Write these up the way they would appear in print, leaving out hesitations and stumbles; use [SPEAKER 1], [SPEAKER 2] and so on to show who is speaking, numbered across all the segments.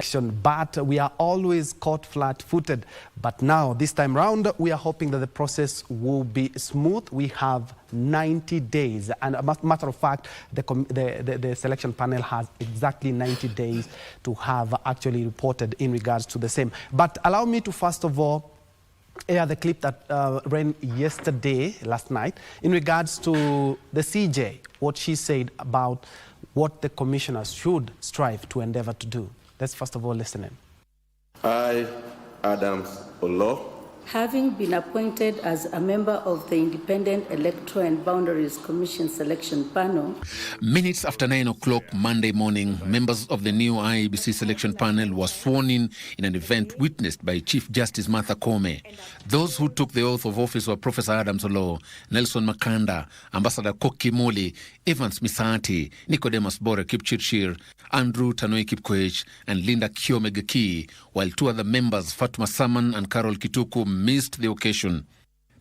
[SPEAKER 1] election, but we are always caught flat-footed. But now, this time round, we are hoping that the process will be smooth. We have 90 days, and a matter of fact, the selection panel has exactly 90 days to have actually reported in regards to the same. But allow me to first of all air the clip that ran last night, in regards to the CJ, what she said about what the commissioners should strive to endeavor to do. Let's first of all listen in.
[SPEAKER 2] I, Adams Olo,
[SPEAKER 3] having been appointed as a member of the Independent Electoral and Boundaries Commission Selection Panel.
[SPEAKER 4] Minutes after 9 o'clock Monday morning, members of the new IEBC selection panel were sworn in an event witnessed by Chief Justice Martha Koome. Those who took the oath of office were Professor Adams Olo, Nelson Makanda, Ambassador Koki Moli, Evans Misati, Nicodemus Bore Kipchirchir, Andrew Tanoi Kipkoech, and Linda Kiomegaki, while two other members, Fatma Saman and Carol Kituku, missed the occasion.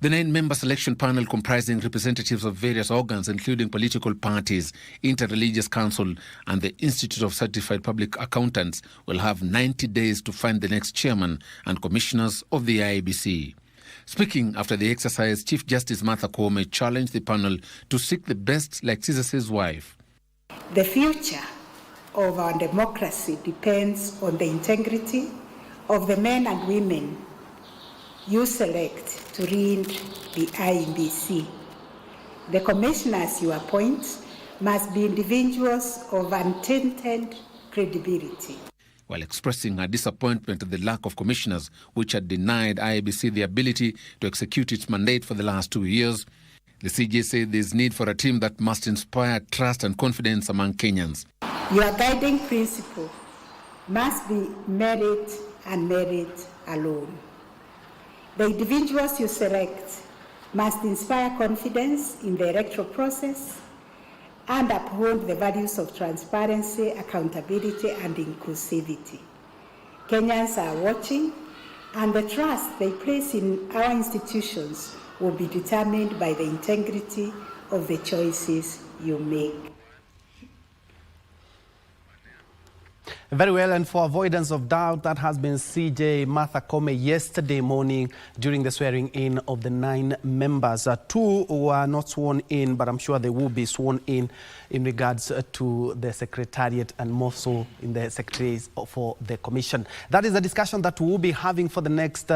[SPEAKER 4] The 9-member selection panel, comprising representatives of various organs, including political parties, Interreligious Council, and the Institute of Certified Public Accountants, will have 90 days to find the next chairman and commissioners of the IEBC. Speaking after the exercise, Chief Justice Martha Koome challenged the panel to seek the best, like Caesar's wife.
[SPEAKER 5] The future of our democracy depends on the integrity of the men and women you select to lead the IEBC. The commissioners you appoint must be individuals of untainted credibility.
[SPEAKER 4] While expressing her disappointment at the lack of commissioners, which had denied IEBC the ability to execute its mandate for the last 2 years, the CJ said there is need for a team that must inspire trust and confidence among Kenyans.
[SPEAKER 5] Your guiding principle must be merit and merit alone. The individuals you select must inspire confidence in the electoral process and uphold the values of transparency, accountability, and inclusivity. Kenyans are watching, and the trust they place in our institutions will be determined by the integrity of the choices you make.
[SPEAKER 1] Very well, and for avoidance of doubt, that has been CJ Martha Koome yesterday morning during the swearing in of the 9 members. 2 were not sworn in, but I'm sure they will be sworn in regards to the Secretariat and more so in the Secretaries for the Commission. That is a discussion that we'll be having for the next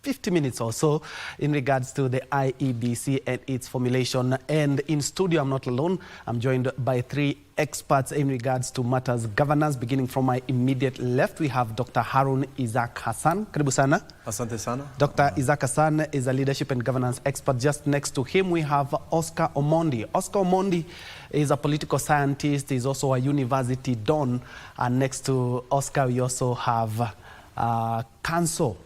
[SPEAKER 1] 50 minutes or so in regards to the IEBC and its formulation. And in studio, I'm not alone. I'm joined by 3 experts in regards to matters governance. Beginning from my immediate left, we have Dr. Harun Isaac Hassan. Karibu sana.
[SPEAKER 6] Asante sana.
[SPEAKER 1] Dr. Isaac Hassan is a leadership and governance expert. Just next to him, we have Oscar Omondi. Oscar Omondi is a political scientist. He's also a university don. And next to Oscar, we also have Counsel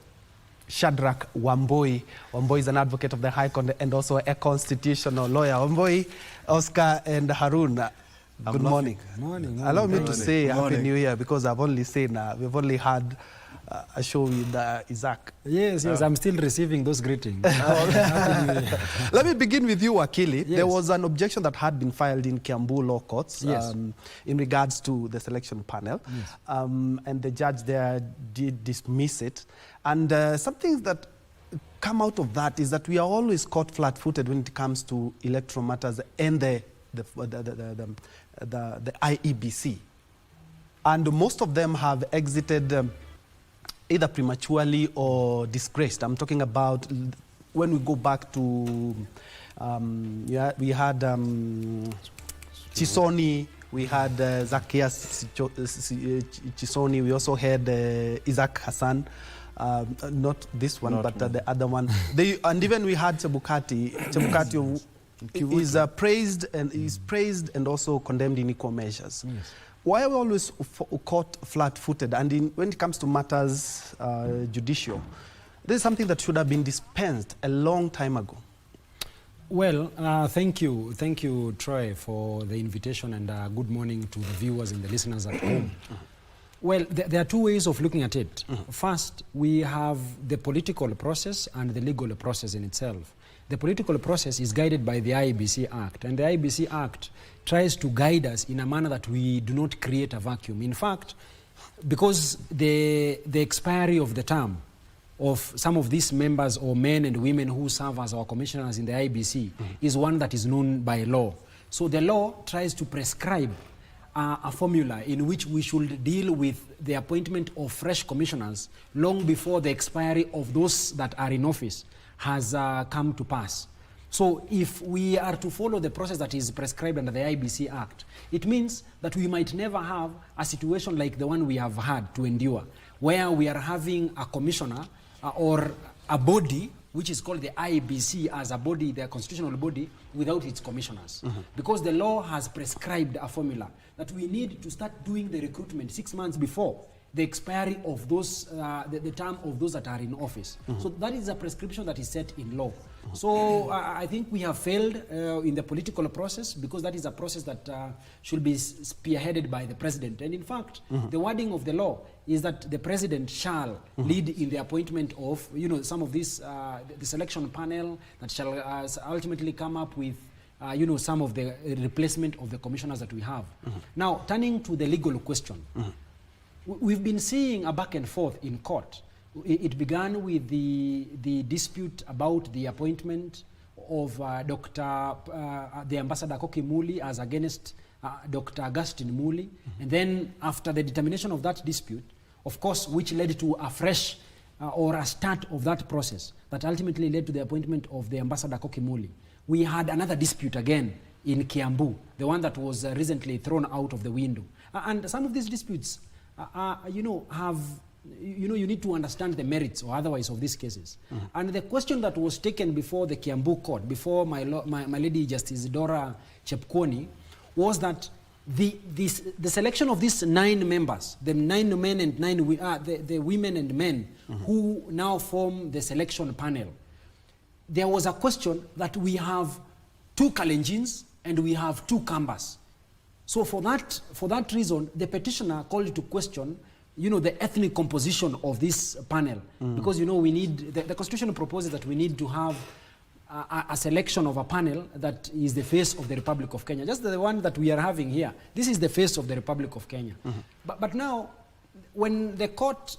[SPEAKER 1] Shadrach Wambui. Wambui is an advocate of the High Court and also a constitutional lawyer. Wambui, Oscar, and Harun, good morning.
[SPEAKER 6] Morning.
[SPEAKER 1] Allow me to say Happy New Year, because I've only seen, we've only had a show with Isaac.
[SPEAKER 6] Yes, I'm still receiving those greetings. Happy New Year.
[SPEAKER 1] Let me begin with you, Wakili.
[SPEAKER 6] Yes.
[SPEAKER 1] There was an objection that had been filed in Kiambu Law Courts in regards to the selection panel.
[SPEAKER 6] Yes.
[SPEAKER 1] And the judge there did dismiss it. And something that come out of that is that we are always caught flat-footed when it comes to electoral matters and the IEBC. And most of them have exited either prematurely or disgraced. I'm talking about when we go back to, we had Chisoni, we had Zacchaeus Chisoni, we also had Isaac Hassan. Not this one, but the other one. And even we had Chebukati. Chebukati is praised and also condemned in equal measures.
[SPEAKER 6] Yes.
[SPEAKER 1] Why are we always caught flat-footed? And when it comes to matters judicial, this is something that should have been dispensed a long time ago.
[SPEAKER 6] Well, thank you, Troy, for the invitation, and good morning to the viewers and the listeners at home. Well, there are 2 ways of looking at it. First, we have the political process and the legal process in itself. The political process is guided by the IEBC Act, and the IEBC Act tries to guide us in a manner that we do not create a vacuum. In fact, because the expiry of the term of some of these members or men and women who serve as our commissioners in the IBC is one that is known by law. So the law tries to prescribe a formula in which we should deal with the appointment of fresh commissioners long before the expiry of those that are in office has come to pass. So if we are to follow the process that is prescribed under the IBC Act, it means that we might never have a situation like the one we have had to endure, where we are having a commissioner or a body which is called the IBC as a body, the constitutional body, without its commissioners. Because the law has prescribed a formula that we need to start doing the recruitment 6 months before the expiry of those, the term of those that are in office. So that is a prescription that is set in law. So I think we have failed in the political process, because that is a process that should be spearheaded by the president. And in fact, the wording of the law is that the president shall lead in the appointment of, some of these, the selection panel that shall ultimately come up with some of the replacement of the commissioners that we have. Now, turning to the legal question, we've been seeing a back and forth in court. It began with the dispute about the appointment of the Ambassador Koki Muli as against Dr. Augustine Muli. And then after the determination of that dispute, of course, which led to a fresh or a start of that process that ultimately led to the appointment of the Ambassador Koki Muli, we had another dispute again in Kiambu, the one that was recently thrown out of the window. And some of these disputes, you need to understand the merits or otherwise of these cases. And the question that was taken before the Kiambu court, before my Lady Justice Dora Chepkwony, was that the selection of these 9 members, the 9 men and 9 the women and men who now form the selection panel, there was a question that we have 2 Kalenjins and we have 2 Kambas. So for that reason, the petitioner called to question, the ethnic composition of this panel, because we need the Constitution proposes that we need to have a selection of a panel that is the face of the Republic of Kenya, just the one that we are having here. This is the face of the Republic of Kenya. But now, when the court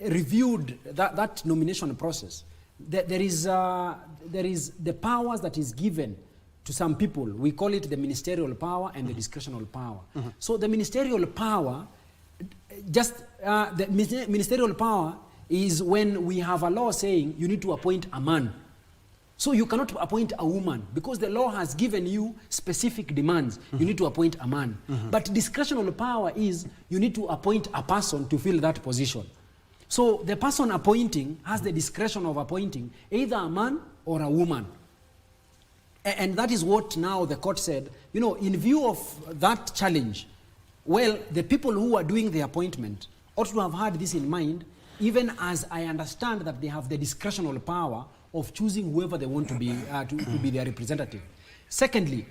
[SPEAKER 6] reviewed that nomination process, there is the powers that is given to some people. We call it the ministerial power and the discretional power. So the ministerial power, the ministerial power is when we have a law saying you need to appoint a man. So you cannot appoint a woman, because the law has given you specific demands. You need to appoint a man. But discretional power is you need to appoint a person to fill that position. So the person appointing has the discretion of appointing either a man or a woman. And that is what now the court said, in view of that challenge, well, the people who are doing the appointment ought to have had this in mind, even as I understand that they have the discretional power of choosing whoever they want to be their representative. Secondly,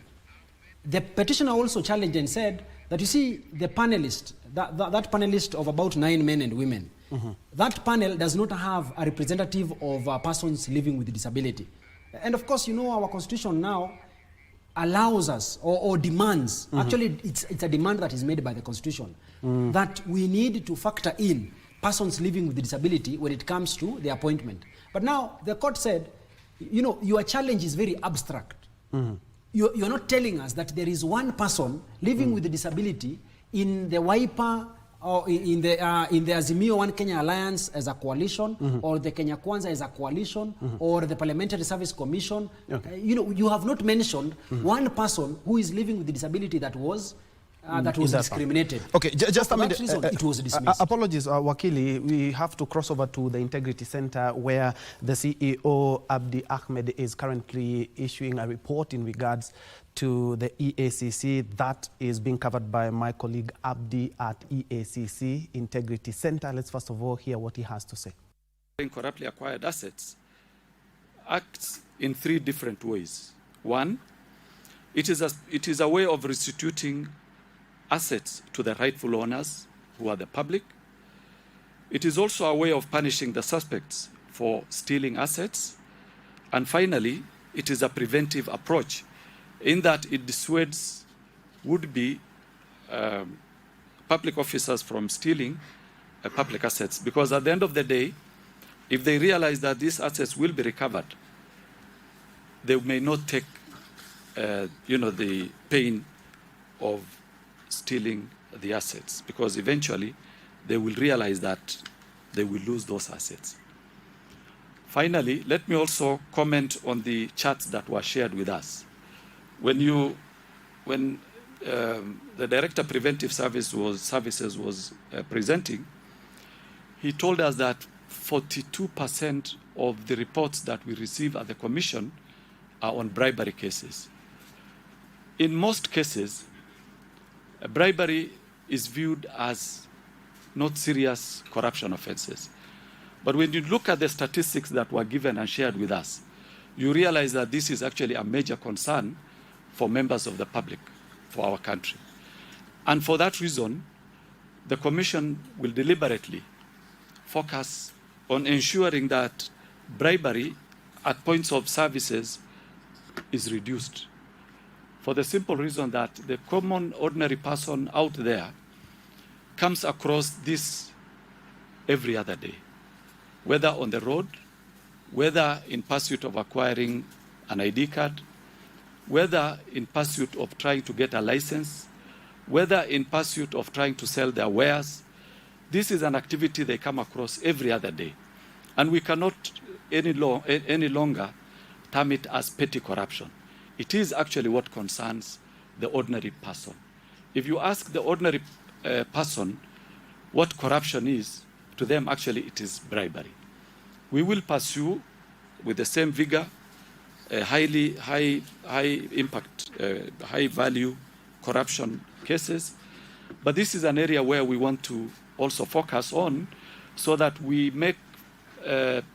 [SPEAKER 6] the petitioner also challenged and said that, you see, the panelist, that panelist of about 9 men and women, that panel does not have a representative of persons living with disability. And of course, our Constitution now allows us or demands, actually it's a demand that is made by the Constitution, that we need to factor in persons living with disability when it comes to the appointment. But now the court said, your challenge is very abstract. You're not telling us that there is one person living with a disability in the WIPA or in the Azimio One Kenya Alliance as a coalition, or the Kenya Kwanza as a coalition, or the Parliamentary Service Commission. Okay. You have not mentioned one person who is living with a disability that was discriminated. Okay, just a minute. It was dismissed.
[SPEAKER 1] Apologies, Wakili. We have to cross over to the Integrity Center, where the CEO, Abdi Ahmed, is currently issuing a report in regards to the EACC. That is being covered by my colleague Abdi at EACC Integrity Center. Let's first of all hear what he has to say.
[SPEAKER 7] Corruptly acquired assets acts in 3 different ways. One, it is a way of restituting assets to the rightful owners, who are the public. It is also a way of punishing the suspects for stealing assets. And finally, it is a preventive approach in that it dissuades would-be public officers from stealing public assets, because at the end of the day, if they realize that these assets will be recovered, they may not take the pain of stealing the assets, because eventually they will realize that they will lose those assets. Finally, let me also comment on the charts that were shared with us. When the Director of Preventive Services was presenting, he told us that 42% of the reports that we receive at the Commission are on bribery cases. In most cases, bribery is viewed as not serious corruption offenses. But when you look at the statistics that were given and shared with us, you realize that this is actually a major concern for members of the public, for our country. And for that reason, the Commission will deliberately focus on ensuring that bribery at points of services is reduced, for the simple reason that the common ordinary person out there comes across this every other day, whether on the road, whether in pursuit of acquiring an ID card, whether in pursuit of trying to get a license, whether in pursuit of trying to sell their wares. This is an activity they come across every other day. And we cannot any longer term it as petty corruption. It is actually what concerns the ordinary person. If you ask the ordinary person what corruption is, to them actually it is bribery. We will pursue with the same vigor high impact, high value corruption cases. But this is an area where we want to also focus on, so that we make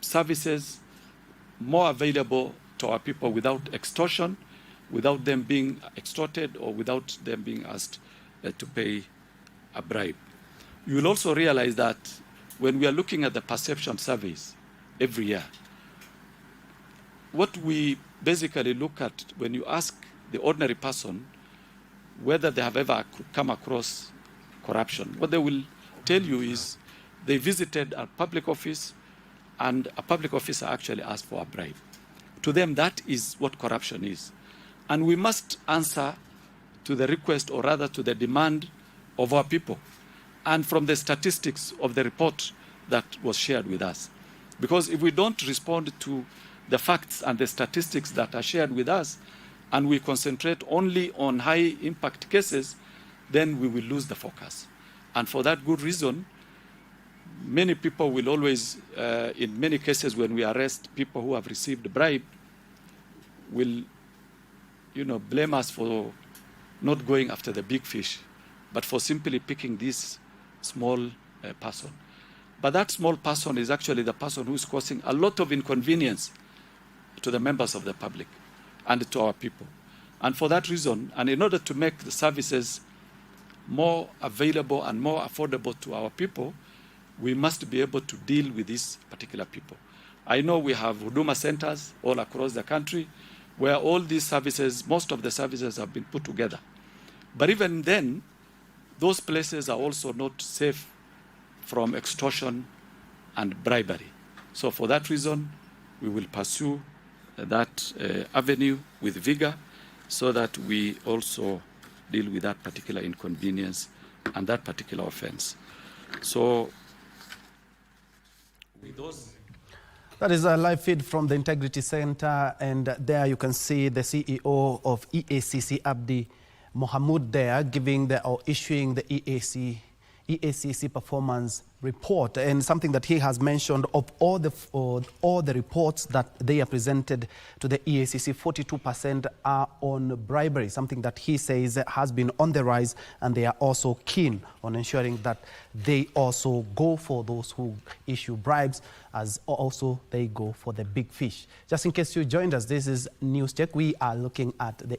[SPEAKER 7] services more available to our people without extortion, without them being extorted, or without them being asked to pay a bribe. You will also realize that when we are looking at the perception surveys every year, what we basically look at when you ask the ordinary person whether they have ever come across corruption, what they will tell you is they visited a public office and a public officer actually asked for a bribe. To them, that is what corruption is. And we must answer to the request, or rather to the demand of our people, and from the statistics of the report that was shared with us. Because if we don't respond to the facts and the statistics that are shared with us, and we concentrate only on high impact cases, then we will lose the focus. And for that good reason, many people will always, in many cases when we arrest people who have received bribe, will blame us for not going after the big fish, but for simply picking this small person. But that small person is actually the person who is causing a lot of inconvenience to the members of the public and to our people. And for that reason, and in order to make the services more available and more affordable to our people, we must be able to deal with these particular people. I know we have Huduma centers all across the country where all these services, most of the services have been put together. But even then, those places are also not safe from extortion and bribery. So for that reason, we will pursue that avenue with vigor, so that we also deal with that particular inconvenience and that particular offense. So with those...
[SPEAKER 1] That is a live feed from the Integrity Center, and there you can see the CEO of EACC, Abdi Mohamud, there giving or issuing the EACC performance report, and something that he has mentioned of all the reports that they are presented to the EACC, 42% are on bribery, something that he says has been on the rise, and they are also keen on ensuring that they also go for those who issue bribes, as also they go for the big fish. Just in case you joined us, this is News Check. We are looking at the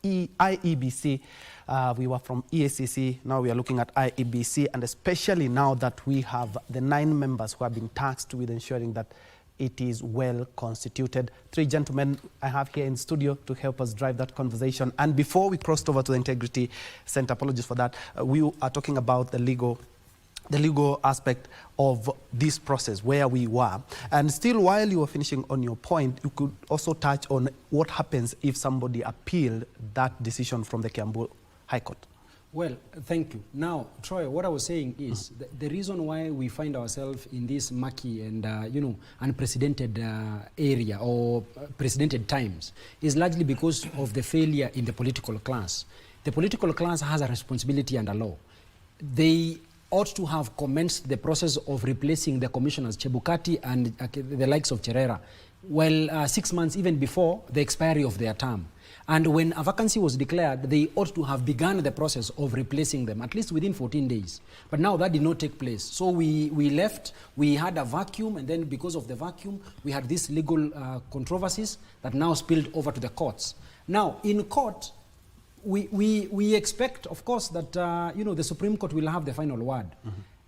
[SPEAKER 1] IEBC. We were from EACC, now we are looking at IEBC, and especially now that we have the 9 members who have been tasked with ensuring that it is well constituted. Three gentlemen I have here in studio to help us drive that conversation. And before we crossed over to the Integrity Center, apologies for that, we are talking about the legal aspect of this process, where we were. And still, while you were finishing on your point, you could also touch on what happens if somebody appealed that decision from the Kiambu High Court.
[SPEAKER 6] Well, thank you. Now, Troy, what I was saying is the reason why we find ourselves in this murky and, unprecedented area or precedented times is largely because of the failure in the political class. The political class has a responsibility under law. They ought to have commenced the process of replacing the commissioners, Chebukati and the likes of Cherera, 6 months even before the expiry of their term. And when a vacancy was declared, they ought to have begun the process of replacing them, at least within 14 days. But now that did not take place. So we left, we had a vacuum, and then because of the vacuum, we had these legal controversies that now spilled over to the courts. Now, in court, we expect, of course, that the Supreme Court will have the final word.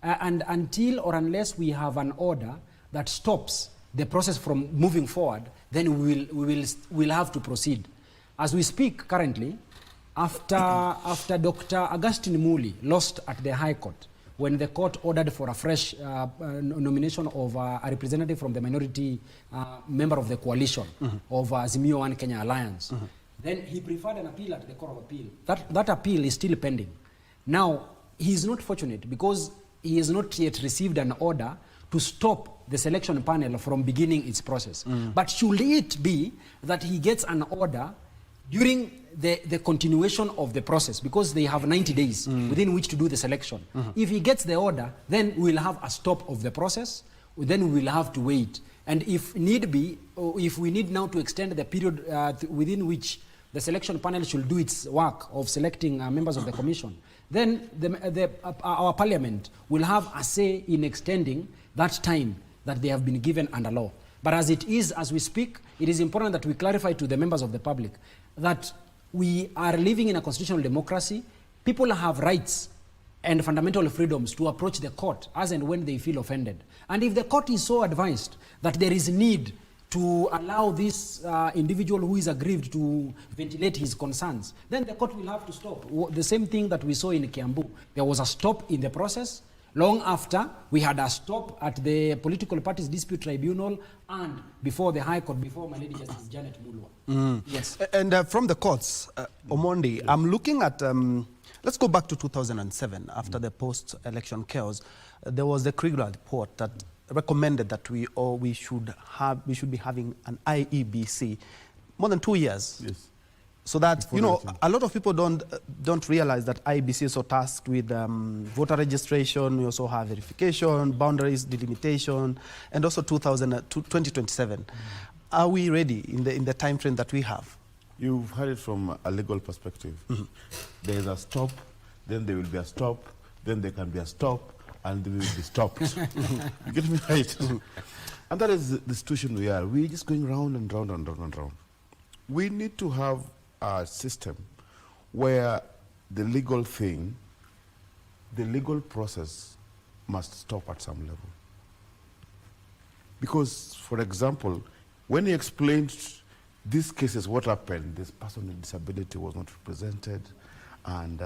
[SPEAKER 6] And until or unless we have an order that stops the process from moving forward, then we'll have to proceed. As we speak currently, after Dr. Augustine Muli lost at the High Court, when the court ordered for a fresh nomination of a representative from the minority member of the coalition of Azimio One Kenya Alliance, then he preferred an appeal at the Court of Appeal. That appeal is still pending. Now, he is not fortunate because he has not yet received an order to stop the selection panel from beginning its process. But should it be that he gets an order during the continuation of the process, because they have 90 days within which to do the selection. If he gets the order, then we'll have a stop of the process, then we will have to wait. And if need be, or if we need now to extend the period within which the selection panel should do its work of selecting members of the commission, then our parliament will have a say in extending that time that they have been given under law. But as it is, as we speak, it is important that we clarify to the members of the public that we are living in a constitutional democracy. People have rights and fundamental freedoms to approach the court as and when they feel offended. And if the court is so advised that there is need to allow this individual who is aggrieved to ventilate his concerns, then the court will have to stop. The same thing that we saw in Kiambu. There was a stop in the process. Long after, we had a stop at the Political Parties Dispute Tribunal and before the High Court, before my Lady Justice Janet Mulwa. Yes.
[SPEAKER 1] And from the courts, Omondi, I'm looking at, let's go back to 2007, after the post-election chaos. There was the Kriegler report that recommended that we should be having an IEBC more than 2 years. Yes. So that, a lot of people don't realize that IEBC is so tasked with voter registration. We also have verification, boundaries, delimitation, and also 2027. Are we ready in the time frame that we have?
[SPEAKER 8] You've heard it from a legal perspective. There is a stop, then there will be a stop, then there can be a stop, and they will be stopped. You get me right? And that is the situation we are. We're just going round and round and round and round. We need to have a system where the legal process must stop at some level. Because, for example, when he explained these cases, what happened, this person with disability was not represented, and,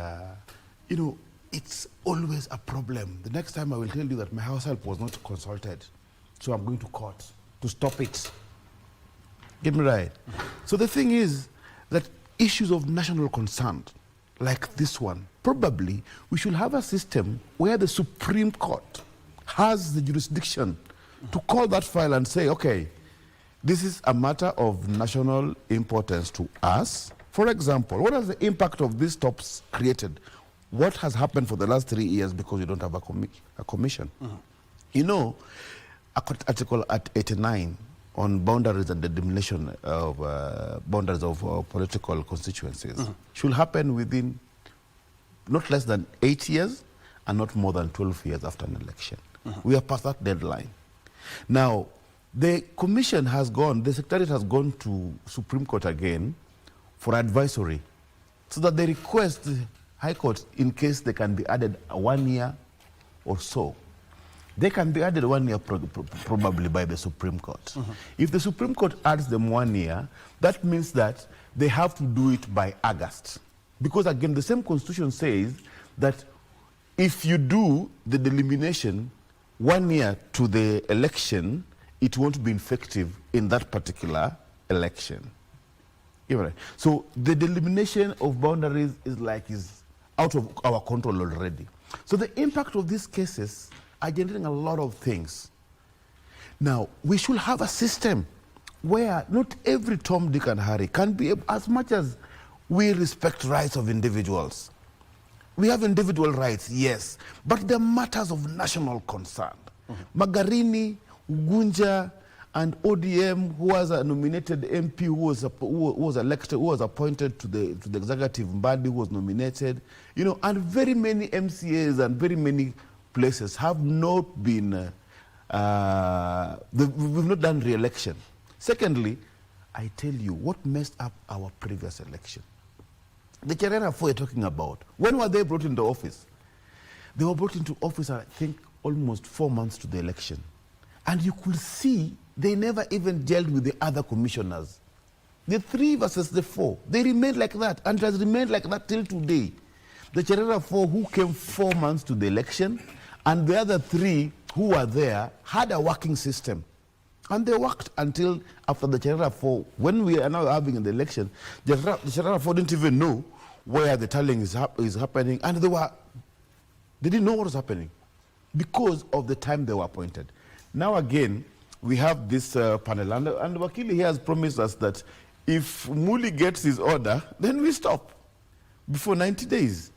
[SPEAKER 8] it's always a problem. The next time I will tell you that my house help was not consulted, so I'm going to court to stop it. Get me right? So the thing is that issues of national concern, like this one, probably we should have a system where the Supreme Court has the jurisdiction to call that file and say, okay, this is a matter of national importance to us. For example, what is the impact of these stops created? What has happened for the last 3 years because you don't have a commission? Article at 89 on boundaries and the demolition of boundaries of political constituencies should happen within not less than 8 years and not more than 12 years after an election. We are past that deadline. Now, the commission has gone, the secretariat has gone to Supreme Court again for advisory so that they request the High Court in case they can be added 1 year or so. they can be added 1 year probably by the Supreme Court. If the Supreme Court adds them 1 year, that means that they have to do it by August. Because again, the same constitution says that if you do the delimitation 1 year to the election, it won't be effective in that particular election. Right. So the delimitation of boundaries is out of our control already. So the impact of these cases are generating a lot of things. Now, we should have a system where not every Tom, Dick, and Harry can be, as much as we respect rights of individuals. We have individual rights, yes, but they're matters of national concern. Magarini, Ugunja, and ODM, who was a nominated MP, who was elected, who was appointed to the executive body, who was nominated, and very many MCAs and very many places have not been, we've not done re-election. Secondly, I tell you what messed up our previous election. The Cherera 4 you're talking about, when were they brought into office? They were brought into office, I think, almost 4 months to the election. And you could see they never even dealt with the other commissioners. The 3 versus the 4, they remained like that, and it has remained like that till today. The Cherera 4 who came 4 months to the election, and the other 3 who were there had a working system. And they worked until after the Cherera 4, when we are now having the election, the Cherera 4 didn't even know where the tallying is happening, and they didn't know what was happening because of the time they were appointed. Now again, we have this panel, and Wakili here has promised us that if Muli gets his order, then we stop before 90 days.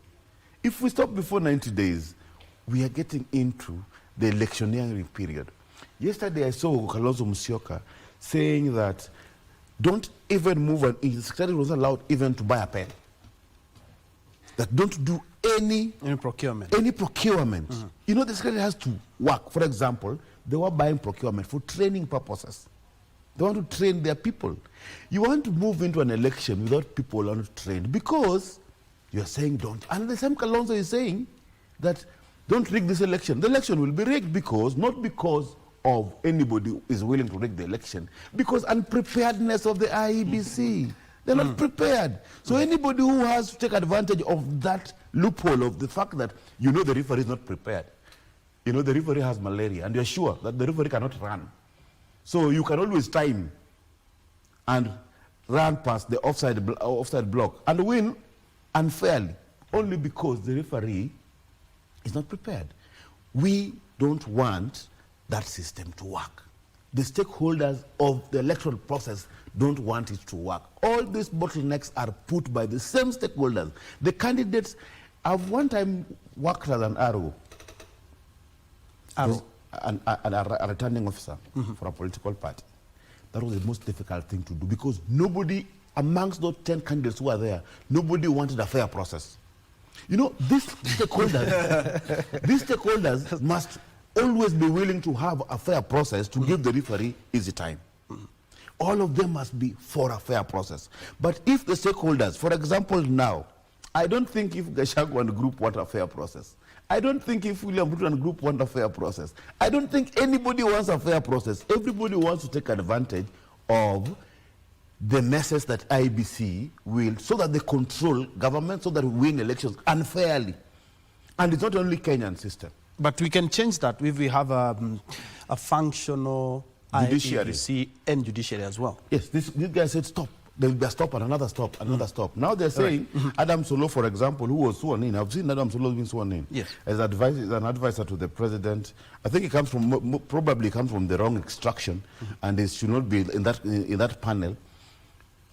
[SPEAKER 8] If we stop before 90 days, we are getting into the electioneering period. Yesterday I saw Kalonzo Musyoka saying that don't even move an inch. The secretary was not allowed even to buy a pen. That don't do any procurement. The secretary has to work. For example, they were buying procurement for training purposes. They want to train their people. You want to move into an election without people not trained because you're saying don't. And the same Kalonzo is saying that don't rig this election. The election will be rigged not because of anybody who is willing to rig the election, because unpreparedness of the IEBC. They're not prepared. So anybody who has to take advantage of that loophole of the fact that the referee is not prepared. The referee has malaria, and you're sure that the referee cannot run. So you can always time and run past the offside block and win unfairly, only because the referee is not prepared. We don't want that system to work. The stakeholders of the electoral process don't want it to work. All these bottlenecks are put by the same stakeholders. The candidates, I've one time worked as an RO, a returning officer for a political party. That was the most difficult thing to do because nobody, amongst those 10 candidates who are there, nobody wanted a fair process. These stakeholders must always be willing to have a fair process to give the referee easy time. All of them must be for a fair process. But if the stakeholders, for example now, I don't think if Gachagua and group want a fair process. I don't think if William Ruto and group want a fair process. I don't think anybody wants a fair process. Everybody wants to take advantage of the messes that IBC will, so that they control government, so that we win elections unfairly. And it's not only Kenyan system.
[SPEAKER 1] But we can change that if we have a functional
[SPEAKER 8] judiciary
[SPEAKER 1] and judiciary as well.
[SPEAKER 8] Yes, this guy said stop. There will be a stop and another stop, another stop. Now they're saying Adam Solo, for example, who was sworn in. I've seen Adam Solo being sworn in.
[SPEAKER 1] Yes.
[SPEAKER 8] As an advisor to the president. I think it comes from probably comes from the wrong extraction, and it should not be in that panel.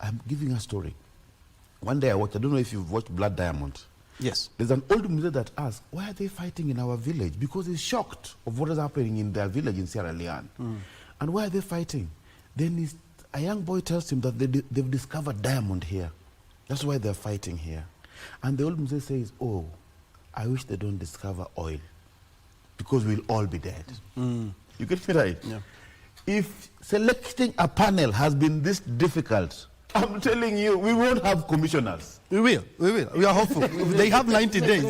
[SPEAKER 8] I'm giving a story. One day I watched. I don't know if you've watched Blood Diamond.
[SPEAKER 1] Yes.
[SPEAKER 8] There's an old mother that asked, why are they fighting in our village? Because he's shocked of what is happening in their village in Sierra Leone. And why are they fighting? Then a young boy tells him that they've discovered diamond here. That's why they're fighting here. And the old mother says, oh, I wish they don't discover oil because we'll all be dead. You get me right?
[SPEAKER 1] Yeah.
[SPEAKER 8] If selecting a panel has been this difficult I'm telling you, we won't have commissioners.
[SPEAKER 1] We will. We are hopeful. They have 90 days.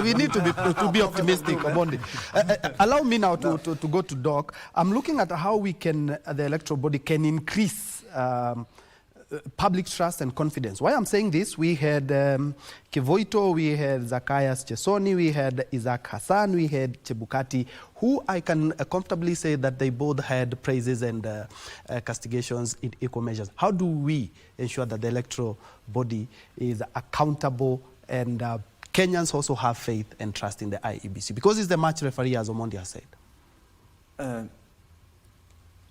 [SPEAKER 1] We need to be optimistic about it. Allow me now to go to Doc. I'm looking at how we can, the electoral body can increase public trust and confidence. Why I'm saying this, we had Kivoito, we had Zacchaeus Chesoni, we had Isaac Hassan, we had Chebukati, who I can comfortably say that they both had praises and castigations in equal measures. How do we ensure that the electoral body is accountable and Kenyans also have faith and trust in the IEBC? Because it's the match referee, as Omondi has said.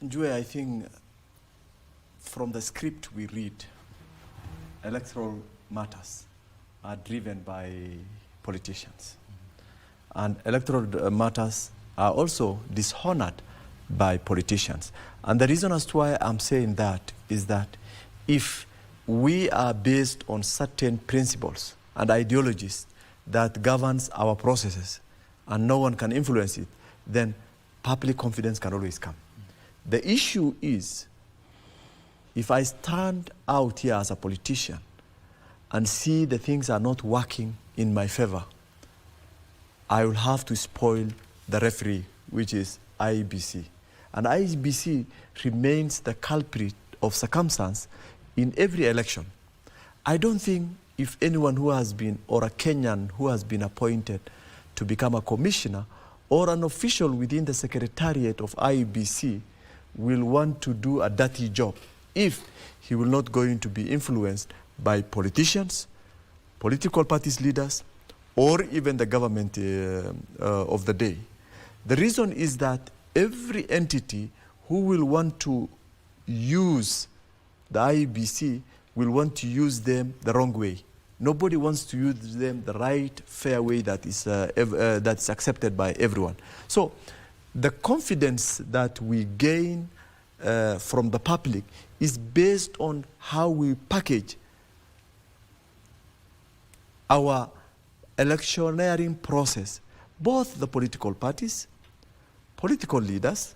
[SPEAKER 9] Njue, I think from the script we read, electoral matters are driven by politicians. And electoral matters are also dishonored by politicians. And the reason as to why I'm saying that is that if we are based on certain principles and ideologies that governs our processes and no one can influence it, then public confidence can always come. The issue is, if I stand out here as a politician and see the things are not working in my favor, I will have to spoil the referee, which is IEBC. And IEBC remains the culprit of circumstance in every election. I don't think if anyone who has been, or a Kenyan who has been appointed to become a commissioner or an official within the secretariat of IEBC will want to do a dirty job if he will not going to be influenced by politicians, political parties leaders, or even the government of the day. The reason is that every entity who will want to use the IEBC will want to use them the wrong way. Nobody wants to use them the right, fair way that is accepted by everyone. So the confidence that we gain from the public is based on how we package our electioneering process. Both the political parties, political leaders,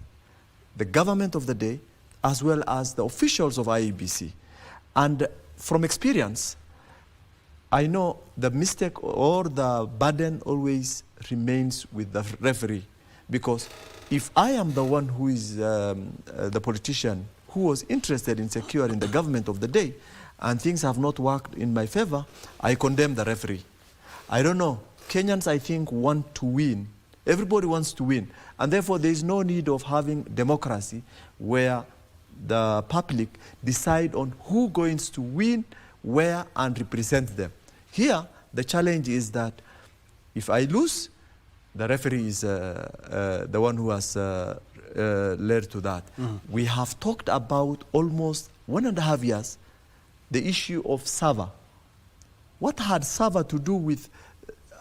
[SPEAKER 9] the government of the day, as well as the officials of IEBC. And from experience, I know the mistake or the burden always remains with the referee. Because if I am the one who is the politician who was interested in securing the government of the day and things have not worked in my favor, I condemn the referee. I don't know. Kenyans, I think, want to win. Everybody wants to win. And therefore, there is no need of having democracy where the public decide on who goes to win, where, and represent them. Here, the challenge is that if I lose, the referee is the one who has led to that. We have talked about almost 1.5 years the issue of Sava. What had Sava to do with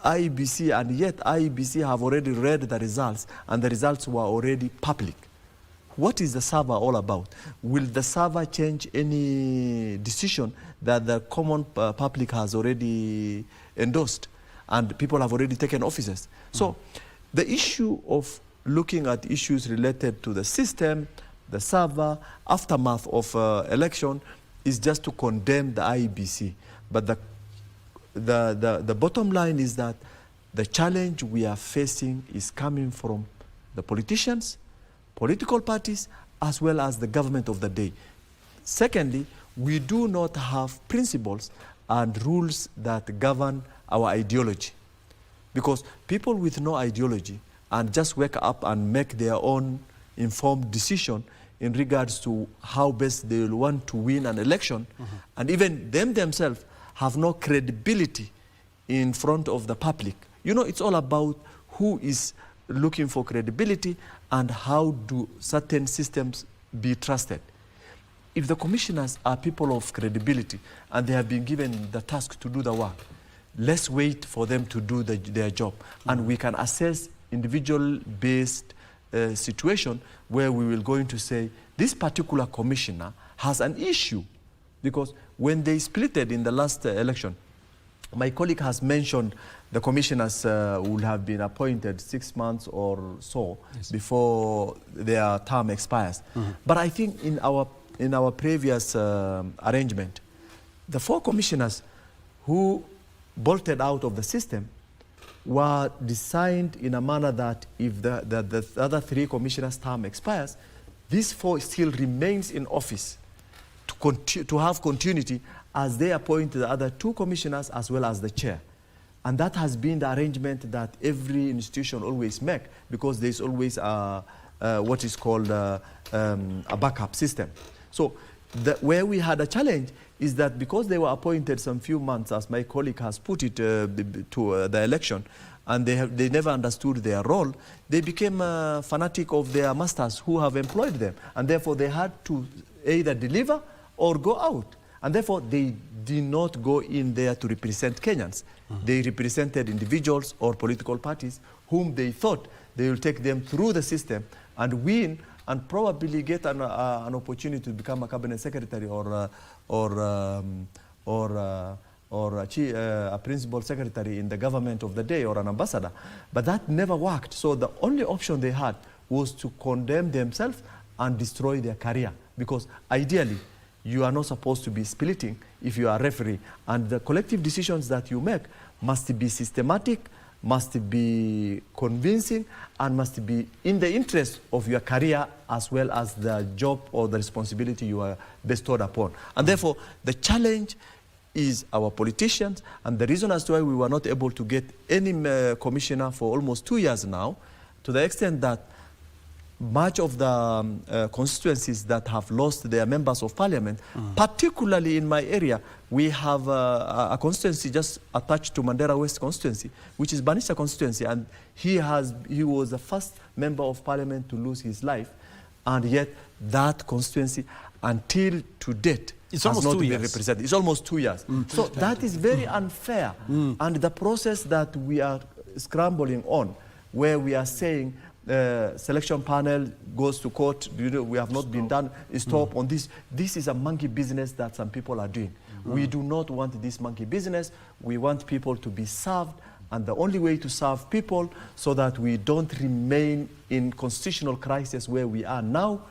[SPEAKER 9] IEBC, and yet IEBC have already read the results and the results were already public? What is the Sava all about? Will the Sava change any decision that the common public has already endorsed and people have already taken offices? So the issue of looking at issues related to the system, the Sava, aftermath of election is just to condemn the IEBC. But the bottom line is that the challenge we are facing is coming from the politicians, political parties, as well as the government of the day. Secondly, we do not have principles and rules that govern our ideology. Because people with no ideology and just wake up and make their own informed decision in regards to how best they will want to win an election, and even themselves have no credibility in front of the public. You know, it's all about who is looking for credibility and how do certain systems be trusted. If the commissioners are people of credibility and they have been given the task to do the work, let's wait for them to do their job. And we can assess individual-based situation where we will going to say, this particular commissioner has an issue. Because when they splitted in the last election, my colleague has mentioned the commissioners will have been appointed 6 months or so before their term expires. But I think in our in our previous arrangement, the 4 commissioners who bolted out of the system were designed in a manner that if the other 3 commissioners' term expires, these 4 still remains in office to have continuity as they appoint the other 2 commissioners as well as the chair. And that has been the arrangement that every institution always make, because there's always what is called a backup system. So where we had a challenge is that because they were appointed some few months, as my colleague has put it, to the election, and they never understood their role, they became fanatic of their masters who have employed them. And therefore they had to either deliver or go out. And therefore they did not go in there to represent Kenyans. They represented individuals or political parties whom they thought they will take them through the system and win and probably get an opportunity to become a cabinet secretary or a principal secretary in the government of the day or an ambassador. But that never worked. So the only option they had was to condemn themselves and destroy their career, because ideally you are not supposed to be splitting if you are a referee, and the collective decisions that you make must be systematic, must be convincing, and must be in the interest of your career as well as the job or the responsibility you are bestowed upon. And therefore, the challenge is our politicians, and the reason as to why we were not able to get any commissioner for almost 2 years now, to the extent that much of the constituencies that have lost their members of parliament, particularly in my area, we have a constituency just attached to Mandera West constituency, which is Banisha constituency, and he was the first member of parliament to lose his life, and yet that constituency, until to date, has not been represented. It's almost 2 years. So that is very unfair. And the process that we are scrambling on, where we are saying selection panel goes to court, we have not been done, stop on this. This is a monkey business that some people are doing. We do not want this monkey business. We want people to be served, and the only way to serve people so that we don't remain in constitutional crisis where we are now,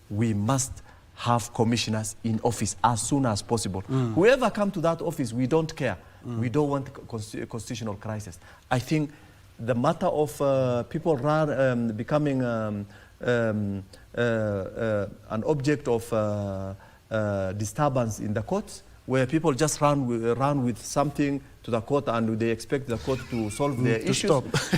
[SPEAKER 9] we must have commissioners in office as soon as possible. Whoever come to that office, we don't care. We don't want constitutional crisis. I think the matter of people becoming an object of disturbance in the courts, where people just run with something to the court and they expect the court to solve their issues.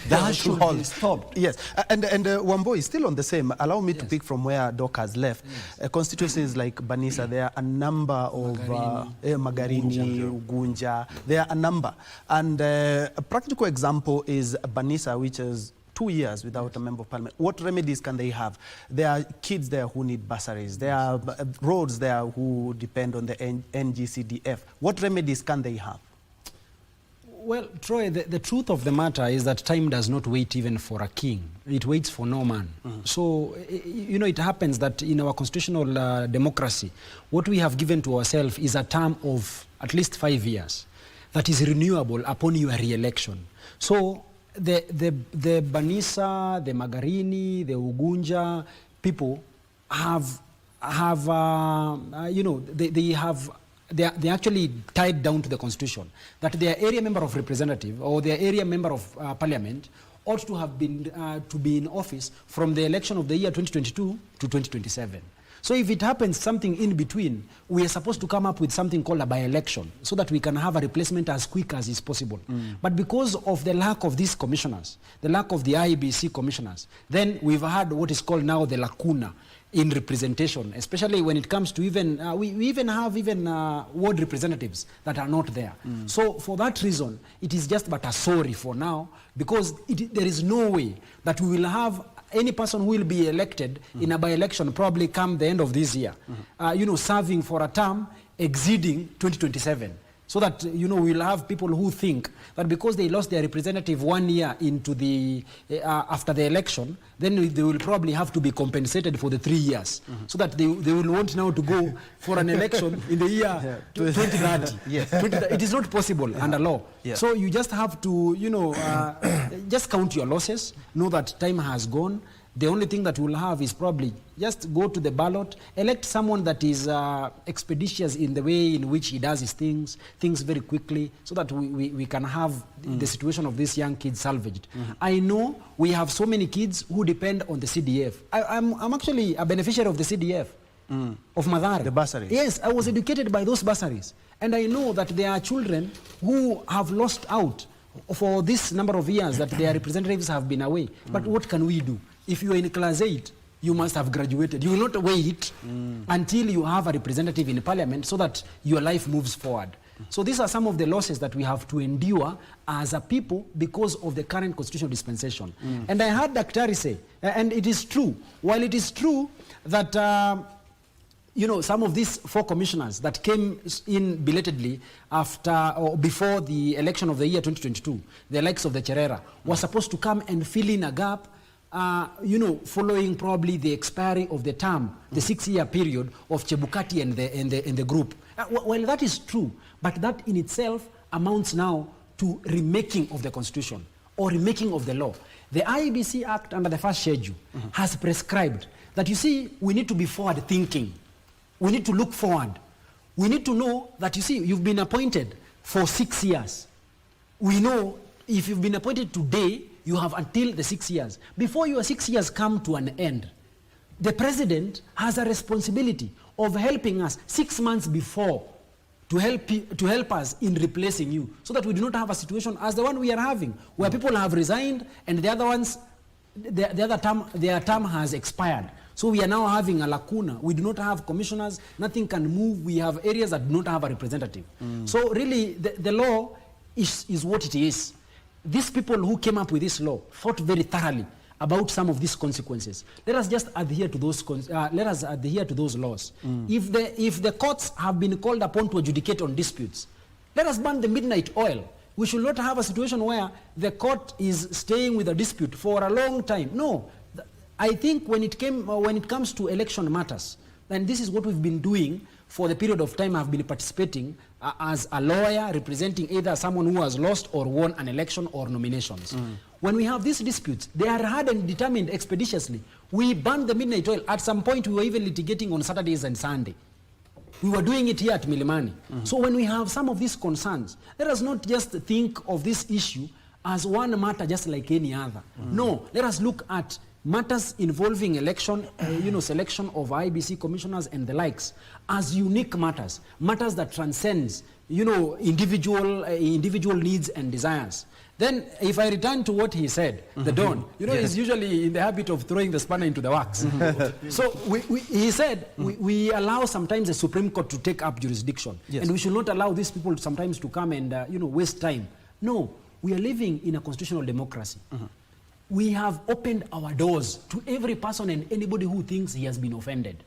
[SPEAKER 9] That should be stopped.
[SPEAKER 1] Yes, and Wambo is still on the same. Allow me to pick from where Doc has left. Constituencies like Banisa, there are a number of Magarini, Ugunja, there are a number. And a practical example is Banisa, which is 2 years without a member of parliament. What remedies can they have? There are kids there who need bursaries. There are roads there who depend on the NGCDF. What remedies can they have?
[SPEAKER 6] Well, Troy, the truth of the matter is that time does not wait even for a king. It waits for no man. So, you know, it happens that in our constitutional democracy, what we have given to ourselves is a term of at least 5 years that is renewable upon your re-election. So, the Banisa, the Magarini, the Ugunja people they're actually tied down to the constitution, that their area member of representative or their area member of parliament ought to have been to be in office from the election of the year 2022 to 2027. So if it happens something in between, we are supposed to come up with something called a by-election so that we can have a replacement as quick as is possible. But because of the lack of these commissioners, the lack of the IEBC commissioners, then we've had what is called now the lacuna in representation, especially when it comes to even, we even have ward representatives that are not there. So for that reason, it is just but a sorry for now, because there is no way that we will have any person who will be elected in a by-election probably come the end of this year, serving for a term exceeding 2027. So that, we'll have people who think that because they lost their representative 1 year into the, after the election, then they will probably have to be compensated for the 3 years. So that they will want now to go for an election in the year 2030. It is not possible under law. So you just have to, just count your losses, know that time has gone, The only thing that we'll have is probably just go to the ballot, elect someone that is expeditious in the way in which he does his things very quickly, so that we can have the situation of these young kids salvaged. I know we have so many kids who depend on the CDF. I'm actually a beneficiary of the CDF, of Madhare.
[SPEAKER 1] The bursaries.
[SPEAKER 6] Yes, I was educated by those bursaries. And I know that there are children who have lost out for this number of years that their representatives have been away. But what can we do? If you are in class 8, you must have graduated. You will not wait until you have a representative in parliament so that your life moves forward. So these are some of the losses that we have to endure as a people because of the current constitutional dispensation. And I heard Daktari say, and it is true, while it is true that you know, some of these 4 commissioners that came in belatedly after or before the election of the year 2022, the likes of the Cherera, were supposed to come and fill in a gap, you know, following probably the expiry of the term, the 6-year period of Chebukati and the group. Well, that is true, but that in itself amounts now to remaking of the constitution or remaking of the law. The IEBC Act under the first schedule has prescribed that, you see, we need to be forward thinking. We need to look forward. We need to know that, you see, you've been appointed for 6 years. We know if you've been appointed today, you have until the 6 years. Before your 6 years come to an end, the president has a responsibility of helping us 6 months before to help us in replacing you, so that we do not have a situation as the one we are having, where people have resigned and the other ones, their term has expired. So we are now having a lacuna. We do not have commissioners. Nothing can move. We have areas that do not have a representative. So really, the law is what it is. These people who came up with this law thought very thoroughly about some of these consequences. Let us just adhere to those. Let us adhere to those laws. If the courts have been called upon to adjudicate on disputes, let us ban the midnight oil. We should not have a situation where the court is staying with a dispute for a long time. No. I think when it comes to election matters, and this is what we've been doing for the period of time I've been participating as a lawyer representing either someone who has lost or won an election or nominations. When we have these disputes, they are hard and determined expeditiously. We ban the midnight oil. At some point, we were even litigating on Saturdays and Sunday. We were doing it here at Milimani. So when we have some of these concerns, let us not just think of this issue as one matter just like any other. No, let us look at matters involving election, selection of IBC commissioners and the likes as unique matters, matters that transcends, individual needs and desires. Then, if I return to what he said, the Don, is usually in the habit of throwing the spanner into the works. So he said we allow sometimes the Supreme Court to take up jurisdiction, and we should not allow these people sometimes to come and waste time. No, we are living in a constitutional democracy. We have opened our doors to every person and anybody who thinks he has been offended.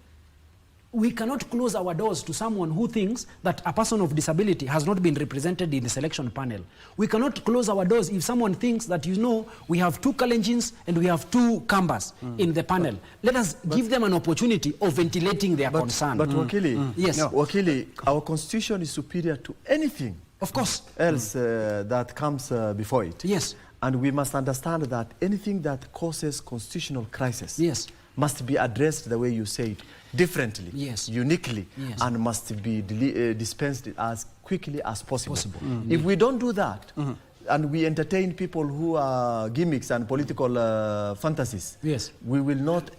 [SPEAKER 6] We cannot close our doors to someone who thinks that a person of disability has not been represented in the selection panel. We cannot close our doors if someone thinks that, we have 2 Kalenjins and we have 2 Kambas in the panel. Let us give them an opportunity of ventilating their concern.
[SPEAKER 9] But Wakili,
[SPEAKER 6] yes.
[SPEAKER 9] Wakili, our constitution is superior to anything
[SPEAKER 6] of course
[SPEAKER 9] else that comes before it.
[SPEAKER 6] Yes.
[SPEAKER 9] And we must understand that anything that causes constitutional crisis
[SPEAKER 6] must
[SPEAKER 9] be addressed the way you say it, differently, uniquely, and must be dispensed as quickly as possible. If we don't do that, and we entertain people who are gimmicks and political fantasies, we will not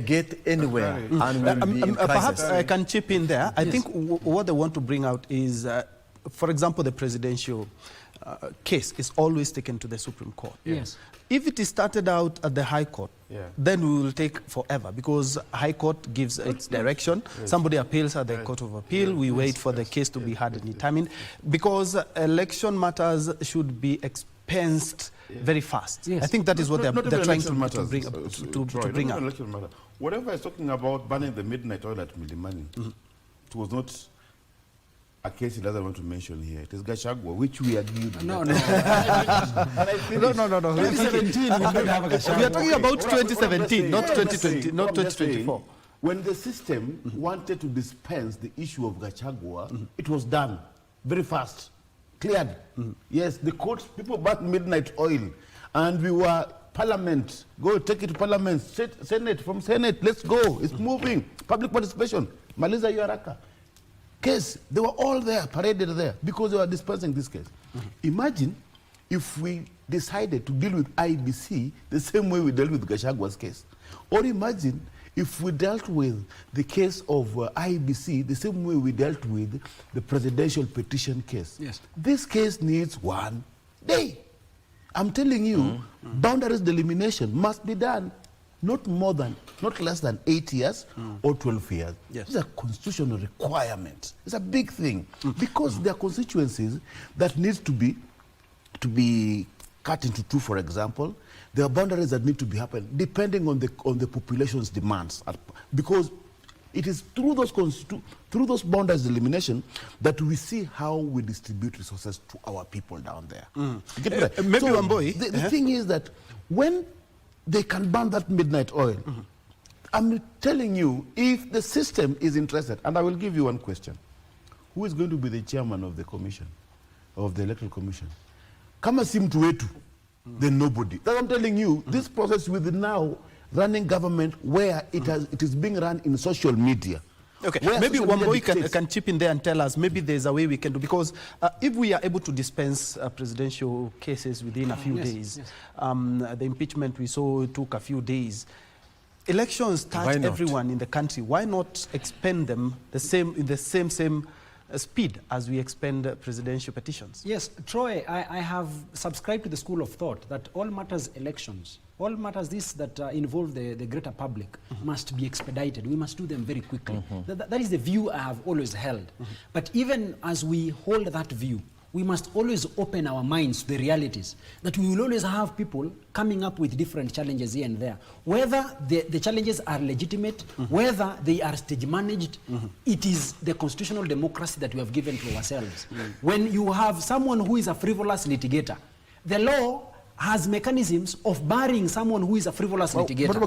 [SPEAKER 9] get anywhere, and we'll be in crisis.
[SPEAKER 1] Perhaps I can chip in there. I think what they want to bring out is, for example, the presidential case is always taken to the Supreme Court. If it is started out at the High Court, then we will take forever, because High Court gives its direction. Somebody appeals at the Court of Appeal. We wait for the case to be heard and determined, because election matters should be expensed very fast. I think that is what they're trying to bring up.
[SPEAKER 8] Whatever is talking about banning the midnight oil at Milimani, it was not a case he doesn't want to mention here. It is Gachagua, which we agreed.
[SPEAKER 1] No. 2017. We are talking about 2017, not 2020, not 2024.
[SPEAKER 8] When the system wanted to dispense the issue of Gachagua, it was done very fast, cleared. Yes, the courts, people bought midnight oil, and we were Parliament. Go take it to Parliament. Senate, from Senate, let's go. It's moving. Public participation. Maliza Yaraka. Case, they were all there, paraded there, because they were dispensing this case. Imagine if we decided to deal with IBC the same way we dealt with Gachagwa's case. Or imagine if we dealt with the case of IBC the same way we dealt with the presidential petition case.
[SPEAKER 6] Yes.
[SPEAKER 8] This case needs 1 day. I'm telling you, boundaries delimitation must be done not less than 8 years or 12 years.
[SPEAKER 1] Yes.
[SPEAKER 8] It's a constitutional requirement. It's a big thing because there are constituencies that needs to be cut into two, for example. There are boundaries that need to be happened depending on the population's demands, because it is through those boundaries elimination that we see how we distribute resources to our people down there. You get that?
[SPEAKER 1] Maybe
[SPEAKER 8] so
[SPEAKER 1] Wamboi,
[SPEAKER 8] the thing is that when they can burn that midnight oil, I'm telling you, if the system is interested, and I will give you one question: who is going to be the chairman of the commission, of the electoral commission? Kama si mtu wetu, then nobody. That's what I'm telling you. This process with now running government where it is being run in social media.
[SPEAKER 1] Okay, maybe Wamboi can chip in there and tell us maybe there's a way we can do, because if we are able to dispense presidential cases within a few days, the impeachment we saw took a few days. Elections touch everyone in the country. Why not expend them in the same speed as we expend presidential petitions?
[SPEAKER 6] Yes, Troy, I have subscribed to the school of thought that all matters elections, all matters that involve the greater public must be expedited. We must do them very quickly. That is the view I have always held. But even as we hold that view, we must always open our minds to the realities that we will always have people coming up with different challenges here and there. Whether the challenges are legitimate, whether they are stage managed, it is the constitutional democracy that we have given to ourselves. When you have someone who is a frivolous litigator, the law has mechanisms of barring someone who is a frivolous litigator.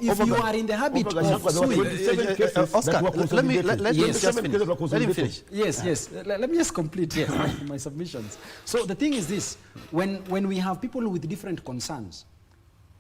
[SPEAKER 6] If you are in the habit of suing...
[SPEAKER 1] Oscar, let me finish.
[SPEAKER 6] Yes. Let me just complete my submissions. So the thing is this: when we have people with different concerns,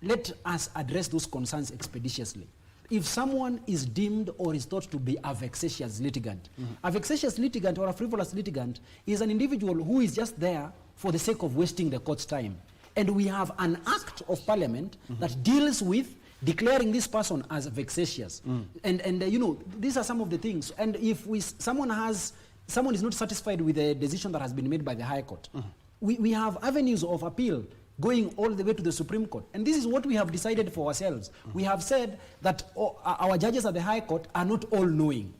[SPEAKER 6] let us address those concerns expeditiously. If someone is deemed or is thought to be a vexatious litigant, a vexatious litigant or a frivolous litigant is an individual who is just there for the sake of wasting the court's time. And we have an act of parliament that deals with declaring this person as vexatious. And you know, these are some of the things. And if someone is not satisfied with the decision that has been made by the High Court, we have avenues of appeal going all the way to the Supreme Court. And this is what we have decided for ourselves. We have said that our judges at the High Court are not all-knowing.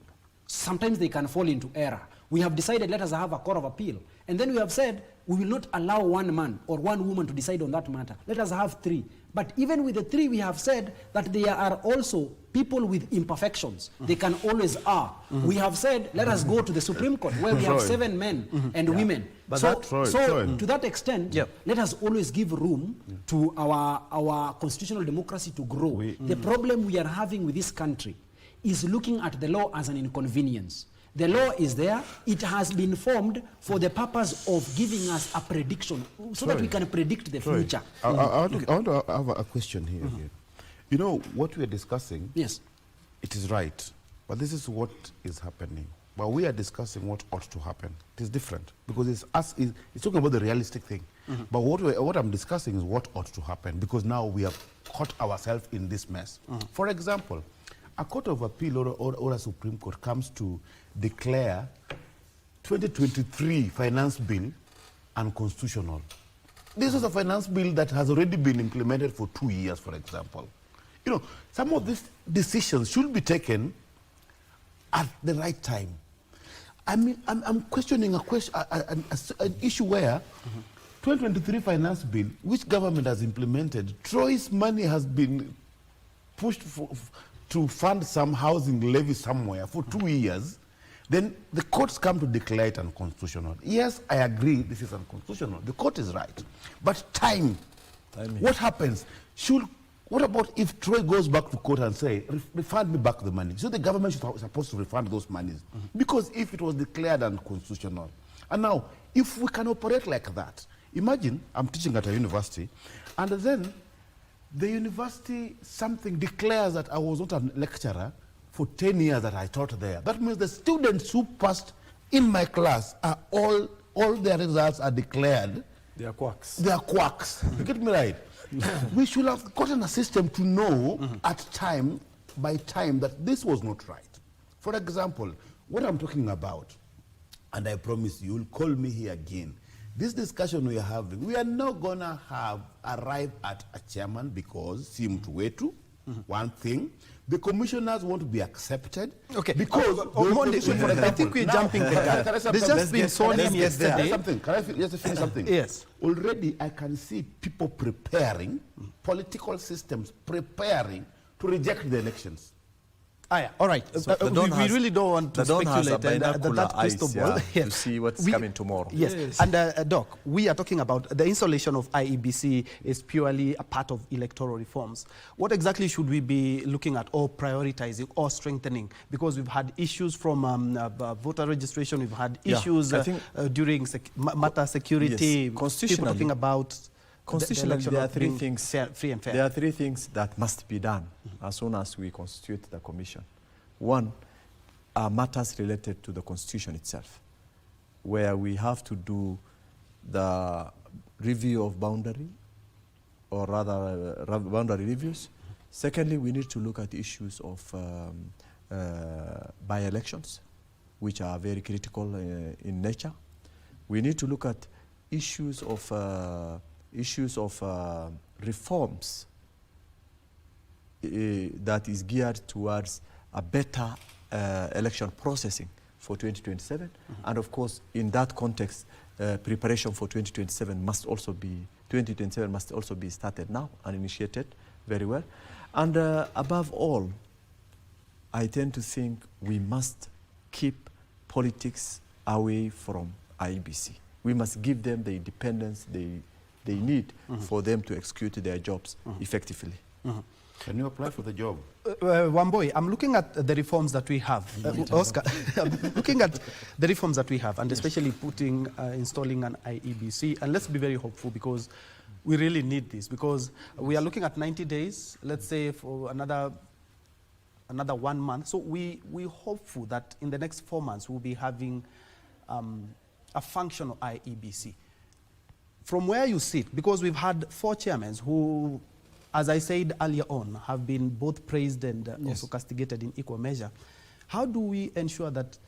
[SPEAKER 6] Sometimes they can fall into error. We have decided let us have a court of appeal. And then we have said we will not allow one man or one woman to decide on that matter. Let us have 3. But even with the 3, we have said that there are also people with imperfections. They can always err. We have said let us go to the Supreme Court where we have 7 men and women. But to that extent, let us always give room to our constitutional democracy to grow. The problem we are having with this country is looking at the law as an inconvenience. The law is there. It has been formed for the purpose of giving us a prediction so that we can predict the future.
[SPEAKER 8] I want to have a question here. You know, what we are discussing,
[SPEAKER 6] yes,
[SPEAKER 8] it is right, but this is what is happening. But we are discussing what ought to happen. It is different because it's talking about the realistic thing. But what I'm discussing is what ought to happen, because now we have caught ourselves in this mess. For example, a court of appeal or a Supreme Court comes to declare 2023 finance bill unconstitutional. This is a finance bill that has already been implemented for 2 years, for example. You know, some of these decisions should be taken at the right time. I mean, I'm questioning an issue where 2023 finance bill, which government has implemented, Troy's money has been pushed to fund some housing levy somewhere for 2 years, then the courts come to declare it unconstitutional. Yes, I agree this is unconstitutional. The court is right. But timing. What happens? What about if Troy goes back to court and say, refund me back the money? So the government is supposed to refund those monies. Because if it was declared unconstitutional. And now, if we can operate like that, imagine I'm teaching at a university, and then the university something declares that I was not a lecturer for 10 years that I taught there. That means the students who passed in my class are all their results are declared.
[SPEAKER 9] They are quacks.
[SPEAKER 8] They are quacks. You get me right? We should have gotten a system to know at time by time that this was not right. For example, what I'm talking about, and I promise you'll call me here again, this discussion we are having, we are not going to arrive at a chairman because Njue, one thing, the commissioners won't be accepted.
[SPEAKER 1] Okay.
[SPEAKER 8] Because
[SPEAKER 1] I think we're jumping the gun. There's just been sworn in yesterday.
[SPEAKER 8] Can I just finish something?
[SPEAKER 1] Yes.
[SPEAKER 8] Already I can see people preparing, political systems preparing to reject the elections.
[SPEAKER 1] All right.
[SPEAKER 9] So
[SPEAKER 1] we really don't want to speculate.
[SPEAKER 9] That crystal ball to see what's coming tomorrow.
[SPEAKER 1] Yes. And Doc, we are talking about the installation of IEBC is purely a part of electoral reforms. What exactly should we be looking at or prioritizing or strengthening? Because we've had issues from voter registration, we've had issues during matter security.
[SPEAKER 9] Yes.
[SPEAKER 1] People talking about
[SPEAKER 9] constitutionally, there are three things
[SPEAKER 1] free and fair.
[SPEAKER 9] There are three things that must be done as soon as we constitute the commission. One are matters related to the constitution itself, where we have to do the review of boundary, or rather boundary reviews. Secondly, we need to look at issues of by-elections, which are very critical in nature. We need to look at issues of reforms that is geared towards a better election processing for 2027. And of course, in that context, preparation for 2027 must also be started now and initiated very well. And above all, I tend to think we must keep politics away from IEBC. We must give them the independence they need for them to execute their jobs effectively.
[SPEAKER 8] Can you apply for the job?
[SPEAKER 1] Wamboi, I'm looking at the reforms that we have. Oscar, I'm looking at the reforms that we have, and especially installing an IEBC. And let's be very hopeful, because we really need this, because we are looking at 90 days, let's say for another 1 month. So we're hopeful that in the next 4 months we'll be having a functional IEBC. From where you sit, because we've had 4 chairmen who, as I said earlier on, have been both praised and also castigated in equal measure, how do we ensure that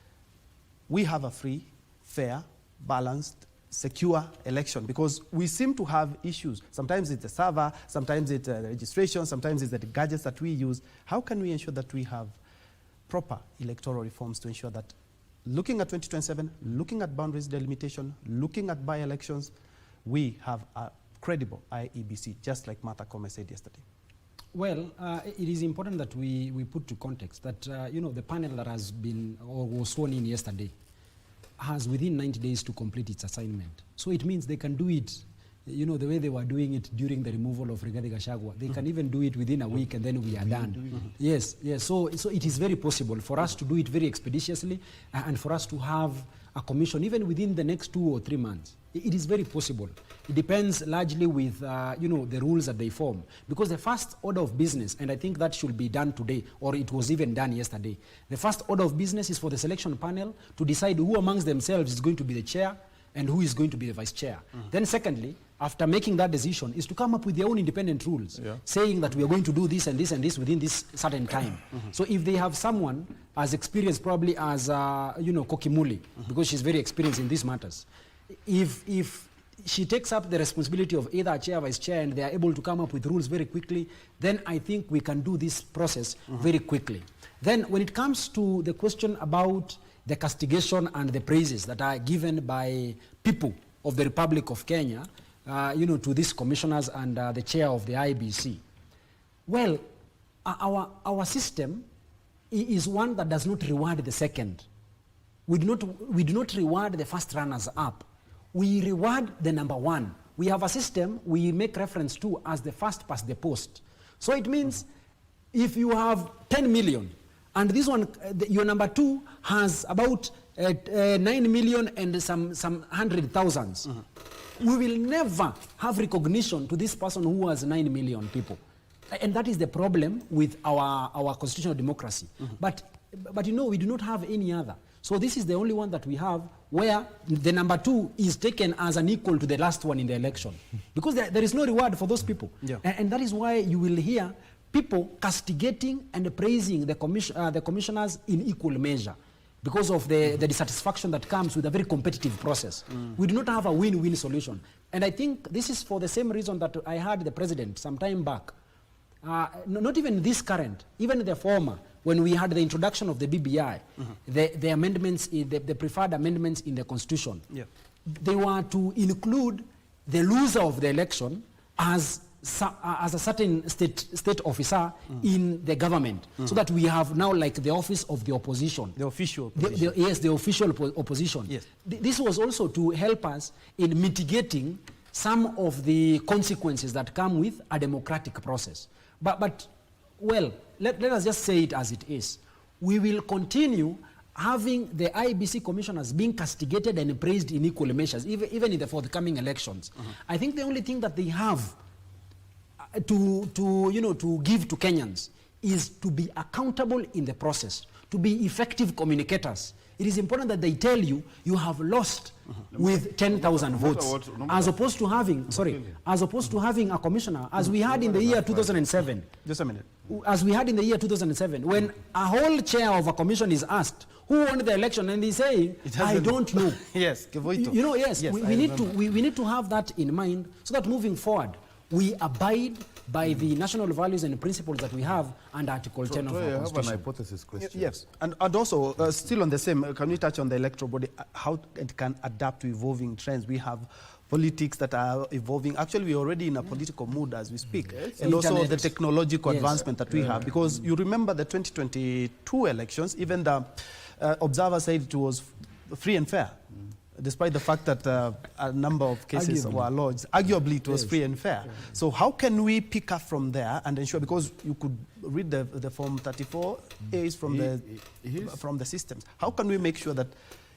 [SPEAKER 1] we have a free, fair, balanced, secure election? Because we seem to have issues. Sometimes it's the server, sometimes it's the registration, sometimes it's the gadgets that we use. How can we ensure that we have proper electoral reforms to ensure that looking at 2027, looking at boundaries delimitation, looking at by-elections, we have a credible IEBC, just like Martha Koome said yesterday?
[SPEAKER 6] Well, it is important that we put to context that, the panel that has been or was sworn in yesterday has within 90 days to complete its assignment. So it means they can do it, the way they were doing it during the removal of Rigathi Gachagua. They can even do it within a week and then we are done. Yes. So it is very possible for us to do it very expeditiously and for us to have a commission even within the next 2 or 3 months. It is very possible. It depends largely with, the rules that they form. Because the first order of business, and I think that should be done today, or it was even done yesterday, the first order of business is for the selection panel to decide who amongst themselves is going to be the chair and who is going to be the vice chair. Then secondly, after making that decision, is to come up with their own independent rules, saying that we are going to do this and this and this within this certain time. So if they have someone as experienced probably as, Kokimuli, because she's very experienced in these matters, if she takes up the responsibility of either chair or vice chair and they are able to come up with rules very quickly, then I think we can do this process very quickly. Then when it comes to the question about the castigation and the praises that are given by people of the Republic of Kenya, to these commissioners and the chair of the IEBC, well, our system is one that does not reward the second. We do not reward the first runners up. We reward the number one. We have a system we make reference to as the first past the post. So it means if you have 10 million and this one, your number 2 has about 9 million and some 100,000, we will never have recognition to this person who has 9 million people. And that is the problem with our constitutional democracy. But you know, we do not have any other. So this is the only one that we have where the number 2 is taken as an equal to the last one in the election. Because there is no reward for those people.
[SPEAKER 1] Yeah.
[SPEAKER 6] And that is why you will hear people castigating and praising the commissioners in equal measure because of the dissatisfaction that comes with a very competitive process. We do not have a win-win solution. And I think this is for the same reason that I heard the president some time back, not even this current, even the former, when we had the introduction of the BBI, the amendments, the preferred amendments in the Constitution, they were to include the loser of the election as a certain state officer in the government, so that we have now like the office of the opposition.
[SPEAKER 1] The official opposition.
[SPEAKER 6] Yes, the official opposition.
[SPEAKER 1] Yes.
[SPEAKER 6] This was also to help us in mitigating some of the consequences that come with a democratic process. But well, let us just say it as it is. We will continue having the IEBC commissioners being castigated and praised in equal measures, even in the forthcoming elections. I think the only thing that they have to give to Kenyans is to be accountable in the process, to be effective communicators. It is important that they tell you you have lost with 10,000 votes, as opposed to having a commissioner, as we had in the year 2007.
[SPEAKER 1] Just a minute.
[SPEAKER 6] As we had in the year 2007, when a whole chair of a commission is asked who won the election, and they say, I don't know.
[SPEAKER 1] Yes,
[SPEAKER 6] you know, yes, we need to have that in mind, so that moving forward, we abide by the national values and principles that we have under Article 10 of our Constitution.
[SPEAKER 8] I have an hypothesis question.
[SPEAKER 1] Yes, and also, still on the same, can we touch on the electoral body, how it can adapt to evolving trends? We have politics that are evolving. Actually, we're already in a political mood as we speak. And also the technological advancement that we have. Because you remember the 2022 elections, even the observer said it was free and fair. Despite the fact that a number of cases were lodged, arguably it was free and fair. So how can we pick up from there and ensure, because you could read the Form 34As from the systems, how can we make sure that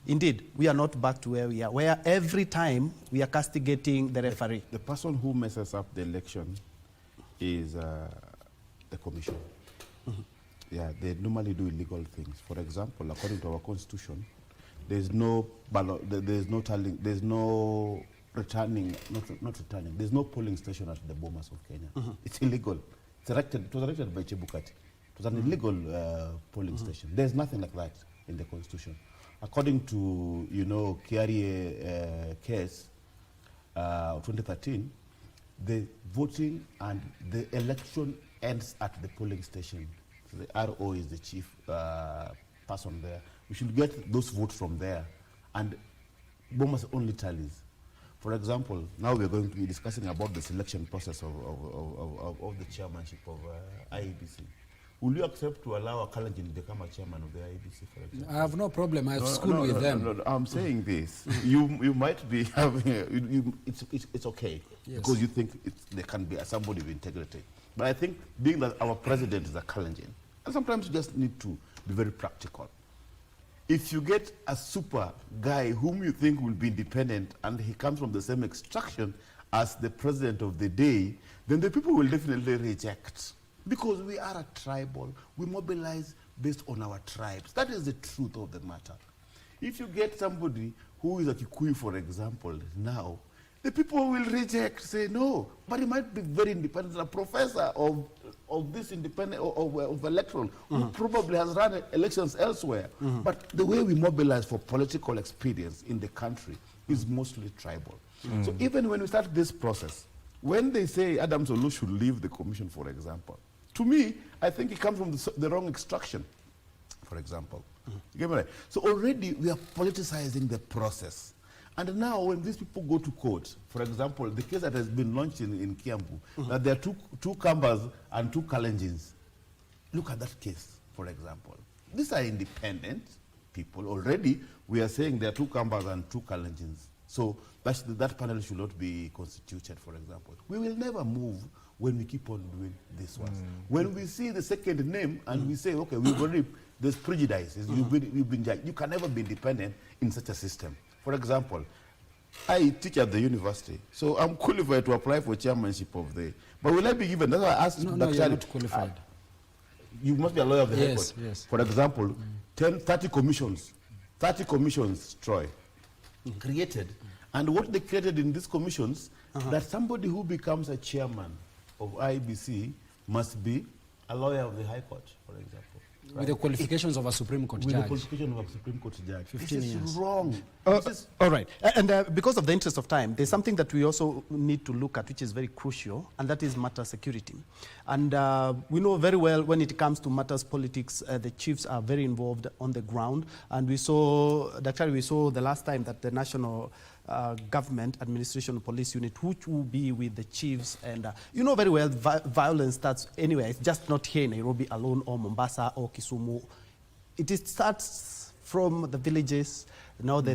[SPEAKER 1] indeed we are not back to where we are, where every time we are castigating the referee?
[SPEAKER 8] The person who messes up the election is the commission. Yeah, they normally do illegal things. For example, according to our constitution, there's no tallying, there's no returning, not returning, there's no polling station at the Bomas of Kenya. It's illegal. It was erected by Chebukati. It was an illegal polling station. There's nothing like that in the constitution. According to, Kiarie case, 2013, the voting and the election ends at the polling station. So the RO is the chief person there. We should get those votes from there, and Bomas only tallies. For example, now we're going to be discussing about the selection process of the chairmanship of IEBC. Will you accept to allow a Kalenjin to become a chairman of the IEBC, for example?
[SPEAKER 6] I have no problem. I have school with them.
[SPEAKER 8] No, I'm saying this. You might be having, it's okay, because you think there can be somebody with integrity. But I think being that our president is a Kalenjin, and sometimes you just need to be very practical. If you get a super guy whom you think will be independent and he comes from the same extraction as the president of the day, then the people will definitely reject. Because we are a tribal, we mobilize based on our tribes. That is the truth of the matter. If you get somebody who is a Kikuyu, for example, now, the people will reject, say no, but he might be very independent, a professor of this independent, of electoral, who probably has run elections elsewhere. But the way we mobilize for political experience in the country is mostly tribal. So even when we start this process, when they say Adams Olu should leave the commission, for example, to me, I think it comes from the wrong extraction, for example. You get me right? So already we are politicizing the process. And now when these people go to court, for example, the case that has been launched in Kiambu, that there are two Kambas and 2 Kalenjins. Look at that case, for example. These are independent people. Already we are saying there are 2 Kambas and 2 Kalenjins. So that panel should not be constituted, for example. We will never move when we keep on doing this one. When we see the second name and we say, okay, we've already, there's prejudice, you've been judged. You can never be independent in such a system. For example, I teach at the university, so I'm qualified to apply for chairmanship of the. But will I be given? That's why I asked.
[SPEAKER 6] No, you're not qualified.
[SPEAKER 8] You must be a lawyer of the High Court.
[SPEAKER 6] Yes.
[SPEAKER 8] For example, 30 commissions, Troy, created. And what they created in these commissions, that somebody who becomes a chairman of IBC must be a lawyer of the High Court, for example.
[SPEAKER 6] With the qualifications of a Supreme Court judge.
[SPEAKER 8] With the qualification of a Supreme Court judge.
[SPEAKER 6] 15
[SPEAKER 8] this
[SPEAKER 6] years.
[SPEAKER 8] is wrong.
[SPEAKER 1] All right. And because of the interest of time, there's something that we also need to look at, which is very crucial, and that is matter security. And we know very well when it comes to matters politics, the chiefs are very involved on the ground. And we saw the last time that the National Government Administration Police Unit, which will be with the chiefs, and you know very well violence starts anywhere. It's just not here in Nairobi alone, or Mombasa, or Kisumu. It starts from the villages. Now the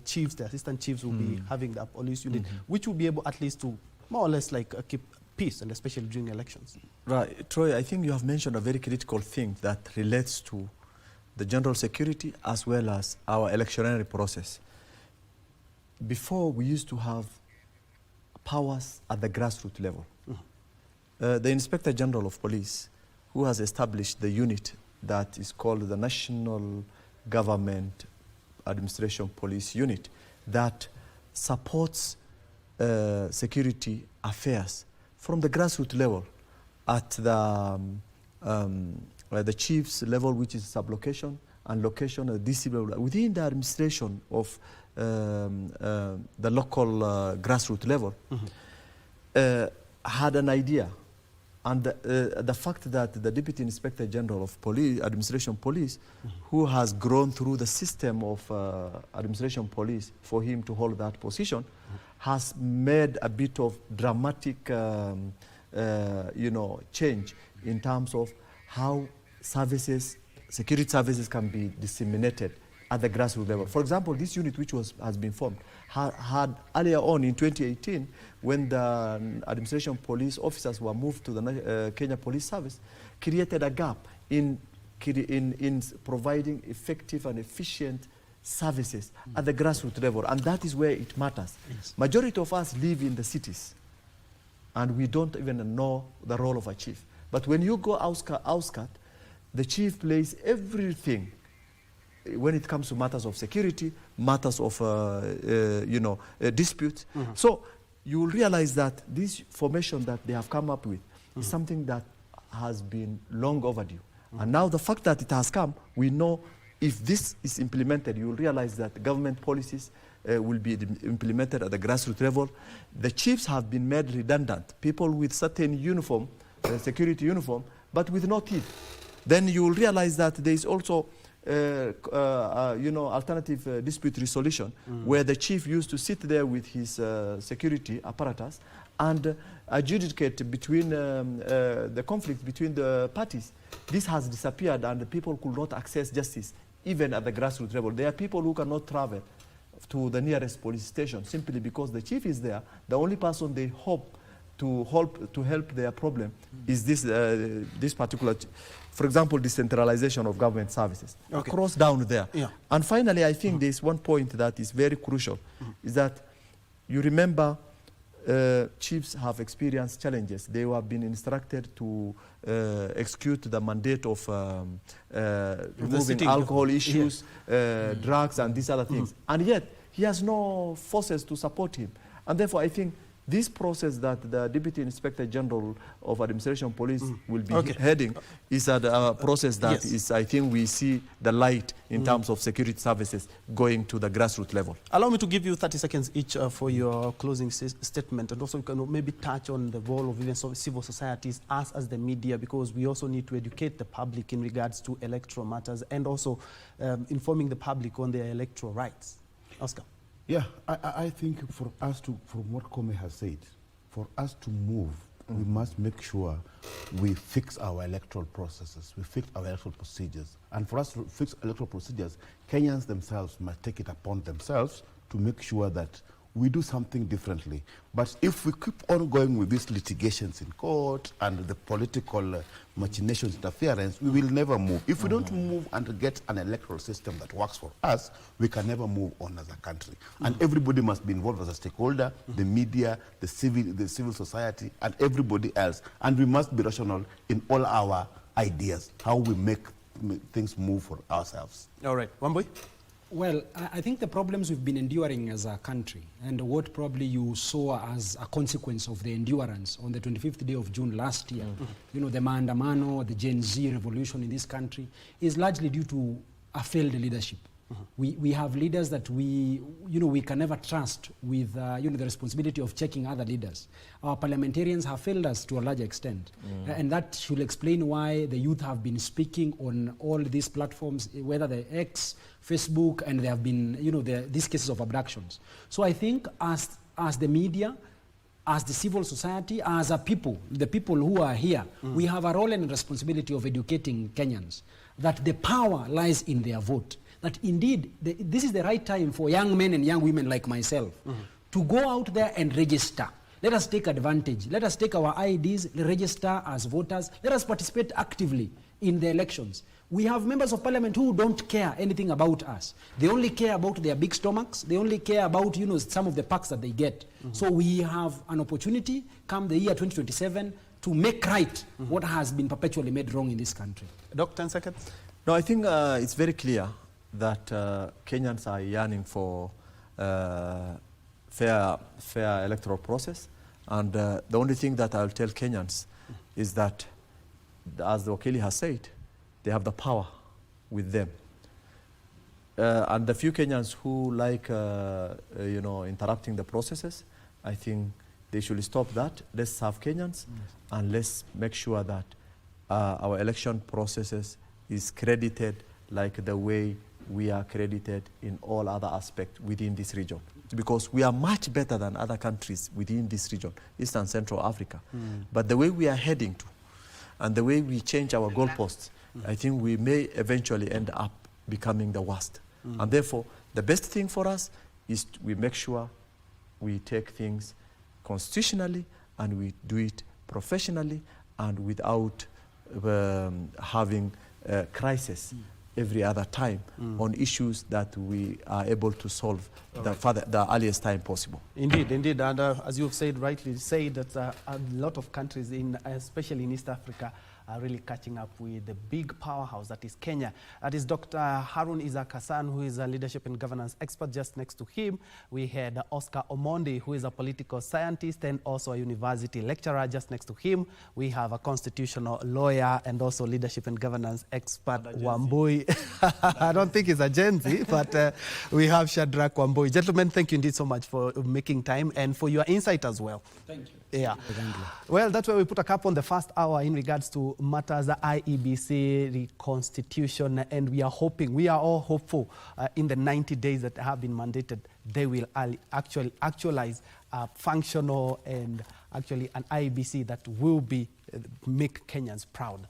[SPEAKER 1] chiefs, the assistant chiefs will be having the police unit, which will be able at least to more or less like keep peace, and especially during elections.
[SPEAKER 9] Right, Troy, I think you have mentioned a very critical thing that relates to the general security as well as our electionary process. Before, we used to have powers at the grassroots level. The Inspector General of Police, who has established the unit that is called the National Government Administration Police Unit, that supports security affairs from the grassroots level at the chief's level, which is sublocation, and location at DC level, within the administration of the local grassroots level, had an idea. And the fact that the Deputy Inspector General of Police, Administration Police, who has grown through the system of Administration Police for him to hold that position, has made a bit of dramatic change in terms of how services, security services can be disseminated at the grassroots level. For example, this unit which has been formed had earlier on in 2018, when the administration police officers were moved to the Kenya Police Service, created a gap in providing effective and efficient services at the grassroots level, and that is where it matters. Yes. Majority of us live in the cities, and we don't even know the role of a chief. But when you go outskirt, the chief plays everything when it comes to matters of security, matters of disputes. So you will realize that this formation that they have come up with is something that has been long overdue. And now the fact that it has come, we know if this is implemented, you will realize that government policies will be implemented at the grassroots level. The chiefs have been made redundant. People with certain uniform, security uniform, but with no teeth. Then you will realize that there is also alternative dispute resolution, where the chief used to sit there with his security apparatus and adjudicate between the conflict between the parties. This has disappeared, and the people could not access justice even at the grassroots level. There are people who cannot travel to the nearest police station simply because the chief is there. The only person they hope to help their problem is this particular, for example, decentralization of government services across down there. Yeah. And finally, I think there's one point that is very crucial, is that you remember chiefs have experienced challenges. They have been instructed to execute the mandate of removing alcohol issues, drugs, and these other things. And yet, he has no forces to support him. And therefore, I think this process that the Deputy Inspector General of Administration Police will be heading is a process that is, I think we see the light in terms of security services going to the grassroots level.
[SPEAKER 1] Allow me to give you 30 seconds each for your closing statement, and also you can maybe touch on the role of even civil societies, us as the media, because we also need to educate the public in regards to electoral matters, and also informing the public on their electoral rights. Oscar.
[SPEAKER 8] Yeah, I think for us to, from what Kome has said, for us to move, we must make sure we fix our electoral processes, we fix our electoral procedures. And for us to fix electoral procedures, Kenyans themselves must take it upon themselves to make sure that we do something differently. But if we keep on going with these litigations in court and the political machinations, interference, we will never move. If we don't move and get an electoral system that works for us, we can never move on as a country. And everybody must be involved as a stakeholder, the media, the civil society, and everybody else. And we must be rational in all our ideas, how we make things move for ourselves.
[SPEAKER 1] All right, Wambui?
[SPEAKER 6] Well, I think the problems we've been enduring as a country, and what probably you saw as a consequence of the endurance on the 25th day of June last year, you know, the Maandamano, the Gen Z revolution in this country, is largely due to a failed leadership. We have leaders that we can never trust with the responsibility of checking other leaders. Our parliamentarians have failed us to a large extent. And that should explain why the youth have been speaking on all these platforms, whether the X, Facebook, and there have been, these cases of abductions. So I think as the media, as the civil society, as a people, the people who are here, we have a role and responsibility of educating Kenyans that the power lies in their vote. That indeed, this is the right time for young men and young women like myself to go out there and register. Let us take advantage. Let us take our IDs, register as voters. Let us participate actively in the elections. We have members of parliament who don't care anything about us. They only care about their big stomachs. They only care about, some of the perks that they get. So we have an opportunity come the year 2027 to make right what has been perpetually made wrong in this country.
[SPEAKER 1] Doc, 10 seconds.
[SPEAKER 9] No, I think it's very clear that Kenyans are yearning for fair electoral process, and the only thing that I'll tell Kenyans is that, as the Wakili has said, they have the power with them. And the few Kenyans who like, interrupting the processes, I think they should stop that. Let's serve Kenyans, and let's make sure that our election processes is credited like the way we are credited in all other aspects within this region. Because we are much better than other countries within this region, East and Central Africa. But the way we are heading to, and the way we change our goalposts, I think we may eventually end up becoming the worst. And therefore, the best thing for us is we make sure we take things constitutionally, and we do it professionally, and without having a crisis every other time on issues that we are able to solve the earliest time possible.
[SPEAKER 1] Indeed, indeed. And as you've said, rightly said, that a lot of countries, especially in East Africa, are really catching up with the big powerhouse that is Kenya. That is Dr. Harun Isaac Hassan, who is a leadership and governance expert. Just next to him, we had Oscar Omondi, who is a political scientist and also a university lecturer. Just next to him, we have a constitutional lawyer and also leadership and governance expert, Wambui. I don't think he's a Gen Z, but we have Shadrach Wambui. Gentlemen, thank you indeed so much for making time and for your insight as well.
[SPEAKER 6] Thank you.
[SPEAKER 1] Yeah. Well, that's where we put a cap on the first hour in regards to matters the IEBC reconstitution, and we are all hopeful in the 90 days that have been mandated, they will actualize a functional and actually an IEBC that will make Kenyans proud.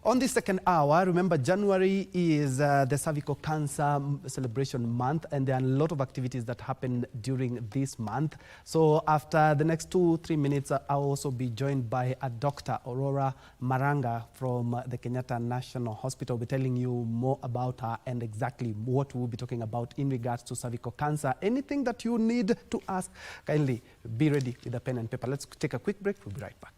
[SPEAKER 1] On the second hour, remember January is the cervical cancer celebration month, and there are a lot of activities that happen during this month. So after the next 2-3 minutes, I'll also be joined by a Dr. Aurora Maranga from the Kenyatta National Hospital. I'll be telling you more about her and exactly what we'll be talking about in regards to cervical cancer. Anything that you need to ask, kindly be ready with a pen and paper. Let's take a quick break. We'll be right back.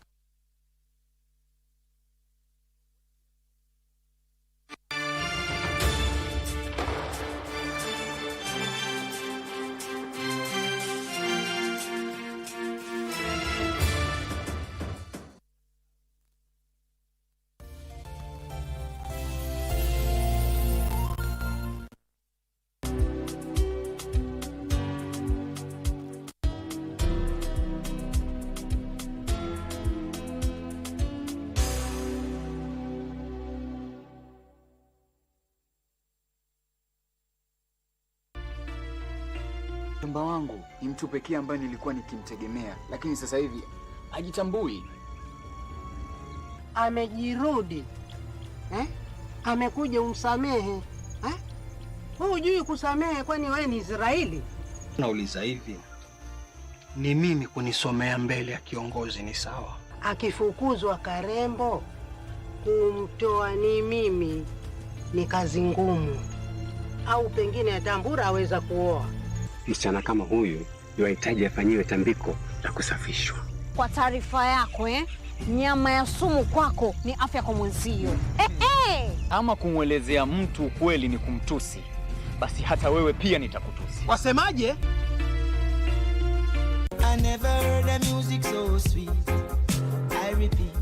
[SPEAKER 10] Mchumba wangu ni mtu pekee ambaye nilikuwa nikimtegemea, lakini sasa hivi hajitambui.
[SPEAKER 11] Amejirudi. Amekuja umsamehe. Hujui kusamehe, kwani wewe ni Israeli?
[SPEAKER 12] Nauliza hivi, ni mimi kunisomea mbele ya kiongozi ni sawa.
[SPEAKER 11] Akifukuzwa Karembo, kumtoa ni mimi ni kazi ngumu. Au pengine Atambura aweza kuoa.
[SPEAKER 12] Msichana kama huyu yuhitaji afanyiwe tambiko la kusafishwa.
[SPEAKER 13] Kwa taarifa yako nyama ya sumu kwako ni afya kwa mwenzio.
[SPEAKER 14] Ama kumwelezea mtu ukweli ni kumtusi, basi hata wewe pia nitakutusi.
[SPEAKER 12] Wasemaje?
[SPEAKER 15] I never heard a music so sweet. I repeat.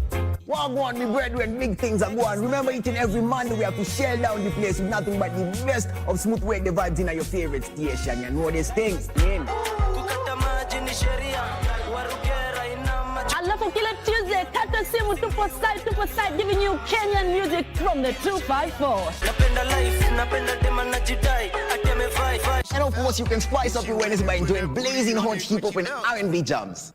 [SPEAKER 16] Wagwan, me brethren, big things are going. Remember, each and every Monday we have to shell down the place with nothing but the best of smooth reggae vibes in your favorite station. You know these things, man.
[SPEAKER 17] Alafu kila Tuesday, kata simu tupo side, giving you Kenyan music from the 254.
[SPEAKER 16] And of course, you can spice up your Wednesday by enjoying blazing hot hip-hop and R&B jams.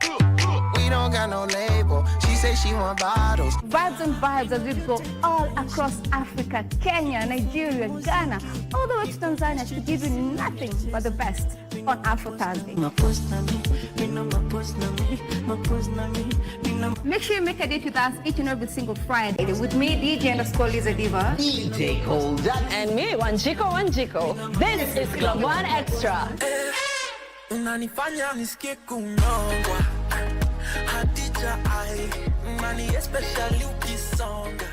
[SPEAKER 15] We don't got no label. She says she want bottles.
[SPEAKER 18] Vibes and vibes as we go all across Africa, Kenya, Nigeria, Ghana, all the way to Tanzania to give you nothing but the best on Afro Thursday. Make sure you make a date with us each and every single Friday. With me, DJ_Liza Diva.
[SPEAKER 16] DJ Colda.
[SPEAKER 17] And me, Wanjiko. This is Club One Extra.
[SPEAKER 15] Unanifanya nisikie kunongwa. Hadija ai, mani especially ukisonga.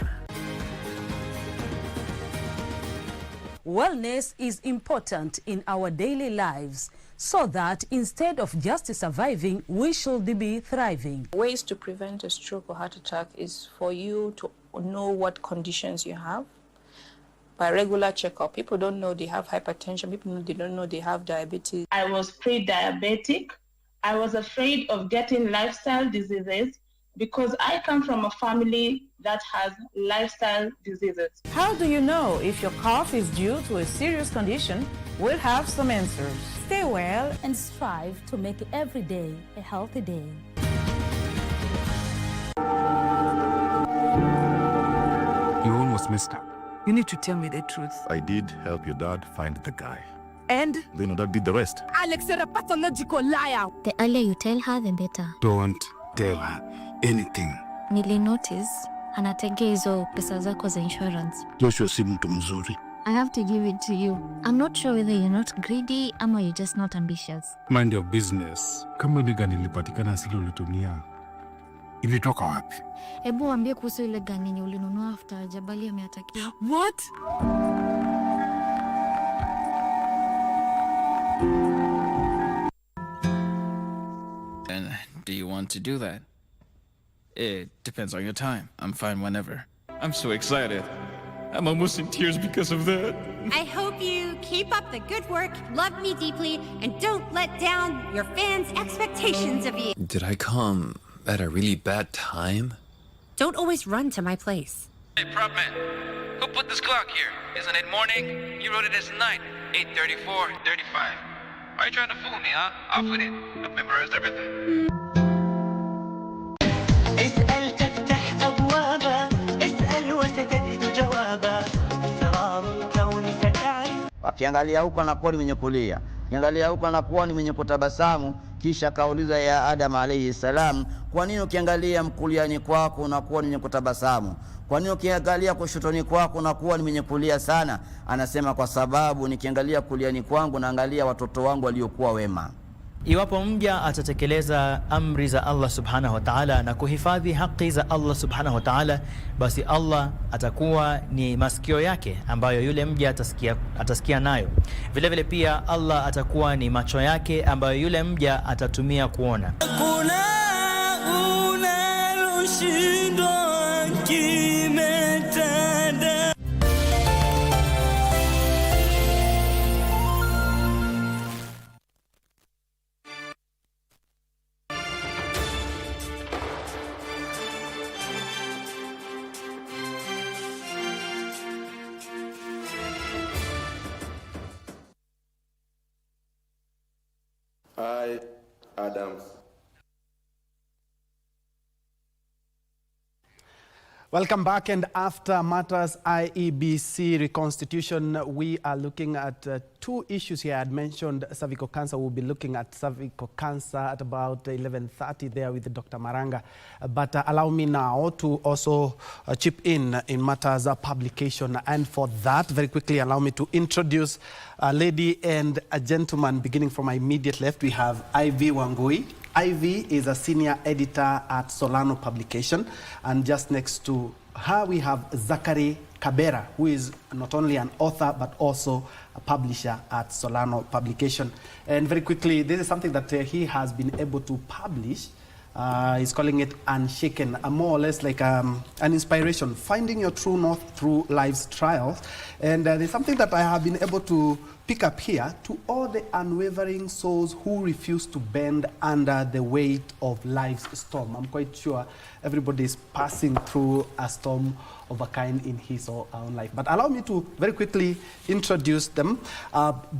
[SPEAKER 19] Wellness is important in our daily lives, so that instead of just surviving, we should be thriving.
[SPEAKER 20] Ways to prevent a stroke or heart attack is for you to know what conditions you have. By regular checkup, people don't know they have hypertension, they don't know they have diabetes.
[SPEAKER 21] I was pre-diabetic. I was afraid of getting lifestyle diseases because I come from a family that has lifestyle diseases.
[SPEAKER 17] How do you know if your cough is due to a serious condition? We'll have some answers. Stay well
[SPEAKER 19] and strive to make every day a healthy day.
[SPEAKER 22] You almost messed up.
[SPEAKER 23] You need to tell me the truth.
[SPEAKER 22] I did help your dad find the guy.
[SPEAKER 23] And?
[SPEAKER 22] Then your dad did the rest.
[SPEAKER 23] Alex, you're a pathological liar.
[SPEAKER 24] The earlier you tell her, the better.
[SPEAKER 22] Don't tell her anything.
[SPEAKER 24] Nilinotice anategea hizo pesa zako za insurance.
[SPEAKER 22] Joshua si mtu mzuri.
[SPEAKER 24] I have to give it to you. I'm not sure whether you're not greedy or you're just not ambitious.
[SPEAKER 22] Mind your business. Kama ile gani ilipatikana silo ulitumia, ilitoka wapi?
[SPEAKER 24] Hebu waambie kuhusu ile gani yenye ulinunua after Jabali ameatakiwa.
[SPEAKER 23] What?
[SPEAKER 25] And do you want to do that? It depends on your time. I'm fine whenever. I'm so excited. I'm almost in tears because of that.
[SPEAKER 26] I hope you keep up the good work, love me deeply, and don't let down your fans' expectations of you.
[SPEAKER 27] Did I come at a really bad time?
[SPEAKER 26] Don't always run to my place.
[SPEAKER 28] Hey, prop man, who put this clock here? Isn't it morning? You wrote it as night. 8:34, 35. Are you trying to fool me, huh? Off with it. I've memorized everything.
[SPEAKER 15] اسأل تفتح أبوابا اسأل وستجد جوابا سراب الكون ستعرف.
[SPEAKER 29] Akiangalia huko anakuwa ni mwenye kulia, akiangalia huko anakuwa ni mwenye kutabasamu. Kisha kauliza ya Adam alayhi salam, kwa nini ukiangalia mkuliani kwako unakuwa ni mwenye kutabasamu? Kwa nini ukiangalia kushotoni kwako unakuwa ni mwenye kulia sana? Anasema kwa sababu nikiangalia kuliani kwangu naangalia watoto wangu waliokuwa wema.
[SPEAKER 30] Iwapo mja atatekeleza amri za Allah subhanahu wa ta'ala na kuhifadhi haki za Allah subhanahu wa ta'ala, basi Allah atakuwa ni masikio yake ambayo yule mja atasikia nayo. Vile vile pia Allah atakuwa ni macho yake ambayo yule mja atatumia kuona.
[SPEAKER 15] Kuna unaloshindwa kimetanda.
[SPEAKER 2] I, Adams.
[SPEAKER 1] Welcome back, and after matters IEBC reconstitution, we are looking at two issues here. I had mentioned cervical cancer. We'll be looking at cervical cancer at about 11:30 there with Dr. Maranga. But allow me now to also chip in matters publication. And for that, very quickly, allow me to introduce a lady and a gentleman. Beginning from my immediate left, we have Ivy Wangui. Ivy is a senior editor at Solano Publication, and just next to her we have Zachary Kabera, who is not only an author but also a publisher at Solano Publication. And very quickly, this is something that he has been able to publish. He's calling it Unshaken, more or less like an inspiration, finding your true north through life's trials. And there's something that I have been able to pick up here: to all the unwavering souls who refuse to bend under the weight of life's storm. I'm quite sure everybody is passing through a storm of a kind in his or her own life. But allow me to very quickly introduce them.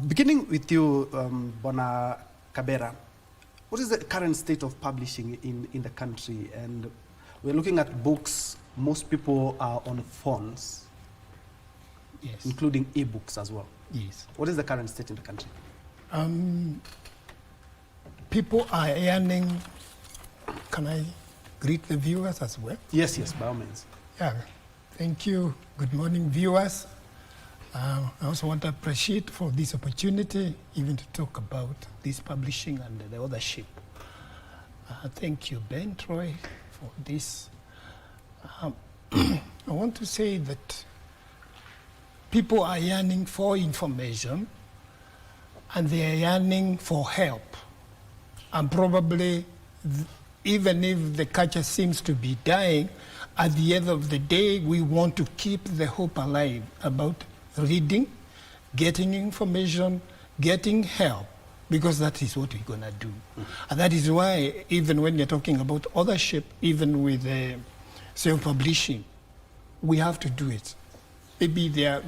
[SPEAKER 1] Beginning with you, Bona Kabera. What is the current state of publishing in the country? And we're looking at books. Most people are on phones,
[SPEAKER 3] yes,
[SPEAKER 1] including e-books as well.
[SPEAKER 3] Yes.
[SPEAKER 1] What is the current state in the country?
[SPEAKER 3] People are yearning. Can I greet the viewers as well?
[SPEAKER 1] Yes, yes, by all means.
[SPEAKER 3] Yeah, thank you. Good morning, viewers. I also want to appreciate for this opportunity, even to talk about this publishing and the authorship. Thank you, Ben Troy, for this. I want to say that people are yearning for information, and they are yearning for help. And probably, even if the culture seems to be dying, at the end of the day, we want to keep the hope alive about reading, getting information, getting help, because that is what we're going to do. And that is why, even when you're talking about authorship, even with self-publishing, we have to do it. Maybe there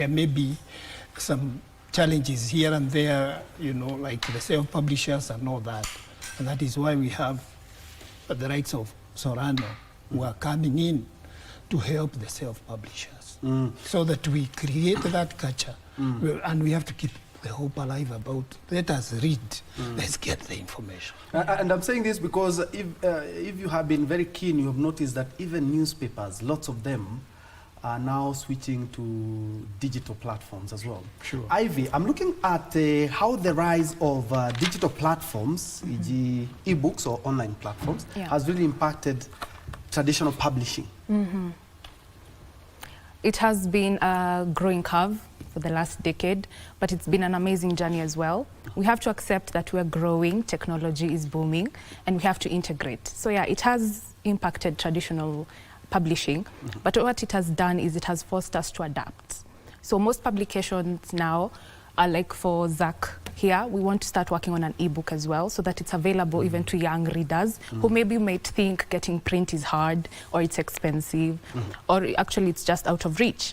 [SPEAKER 3] may be some challenges here and there, you know, like the self-publishers and all that. And that is why we have the rights of Solano, who are coming in to help the self-publishers, so that we create that culture. And we have to keep the hope alive about, let us read, let's get the information.
[SPEAKER 1] And I'm saying this because if you have been very keen, you have noticed that even newspapers, lots of them, are now switching to digital platforms as well.
[SPEAKER 3] Sure.
[SPEAKER 1] Ivy, I'm looking at how the rise of digital platforms, e.g. e-books or online platforms, has really impacted traditional publishing.
[SPEAKER 4] It has been a growing curve for the last decade, but it's been an amazing journey as well. We have to accept that we're growing, technology is booming, and we have to integrate. So yeah, it has impacted traditional publishing, but what it has done is it has forced us to adapt. So most publications now are like, for Zach here, we want to start working on an ebook as well, so that it's available even to young readers who maybe might think getting print is hard or it's expensive or actually it's just out of reach.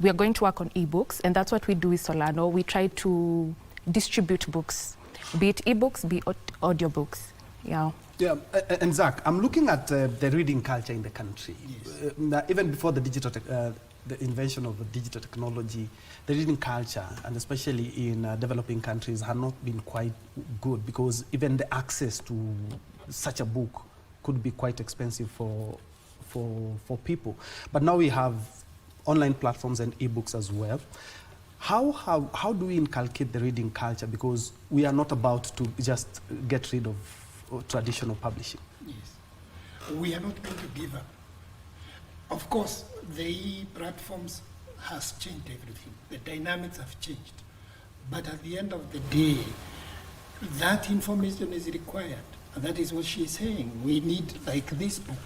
[SPEAKER 4] We are going to work on ebooks, and that's what we do with Solano. We try to distribute books, be it ebooks, be it audiobooks. Yeah.
[SPEAKER 1] Yeah, and Zach, I'm looking at the reading culture in the country. Yes. Even before the digital the invention of digital technology, the reading culture, and especially in developing countries, had not been quite good, because even the access to such a book could be quite expensive for people. But now we have online platforms and ebooks as well. How do we inculcate the reading culture? Because we are not about to just get rid of traditional publishing.
[SPEAKER 3] Yes. We are not going to give up. Of course, the platforms has changed everything. The dynamics have changed. But at the end of the day, that information is required. And that is what she's saying. We need, like this book,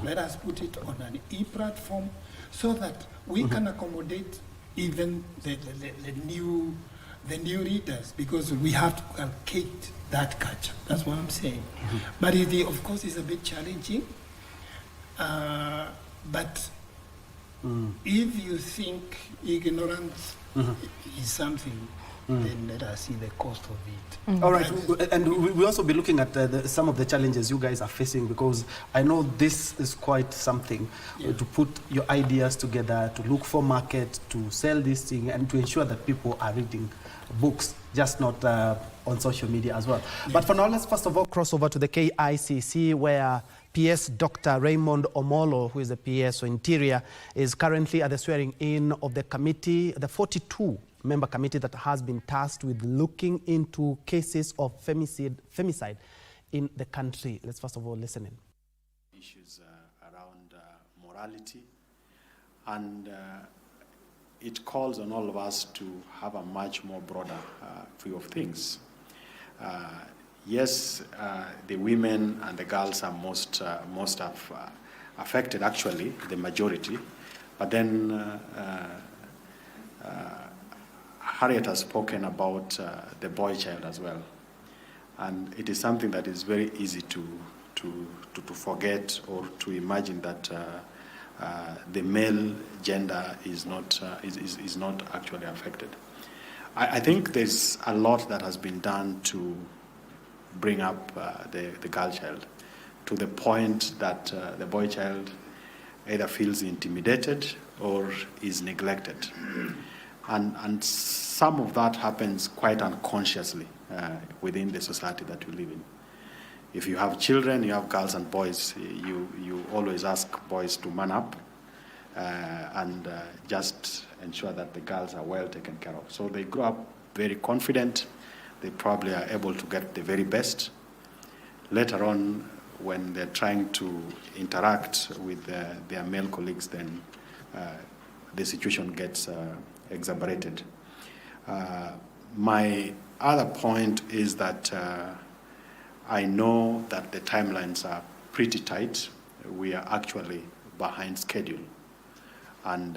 [SPEAKER 3] let us put it on an e-platform so that we can accommodate even the new readers, because we have to calculate that culture. That's what I'm saying. But it, of course, is a bit challenging. But if you think ignorance is something, then let us see the cost of it.
[SPEAKER 1] All right, and we'll also be looking at some of the challenges you guys are facing, because I know this is quite something to put your ideas together, to look for market, to sell this thing, and to ensure that people are reading books, just not on social media as well. But for now, let's first of all cross over to the KICC, where PS Dr. Raymond Omolo, who is the PS for Interior, is currently at the swearing-in of the committee, the 42-member committee that has been tasked with looking into cases of femicide in the country. Let's first of all listen in.
[SPEAKER 2] Issues around morality, and it calls on all of us to have a much more broader view of things. Yes, the women and the girls are most affected, actually, the majority. But then Harriet has spoken about the boy child as well. And it is something that is very easy to forget, or to imagine that the male gender is not actually affected. I think there's a lot that has been done to bring up the girl child, to the point that the boy child either feels intimidated or is neglected. And some of that happens quite unconsciously within the society that we live in. If you have children, you have girls and boys, you always ask boys to man up and just ensure that the girls are well taken care of. So they grow up very confident. They probably are able to get the very best. Later on, when they're trying to interact with their male colleagues, then the situation gets exacerbated. My other point is that I know that the timelines are pretty tight. We are actually behind schedule. And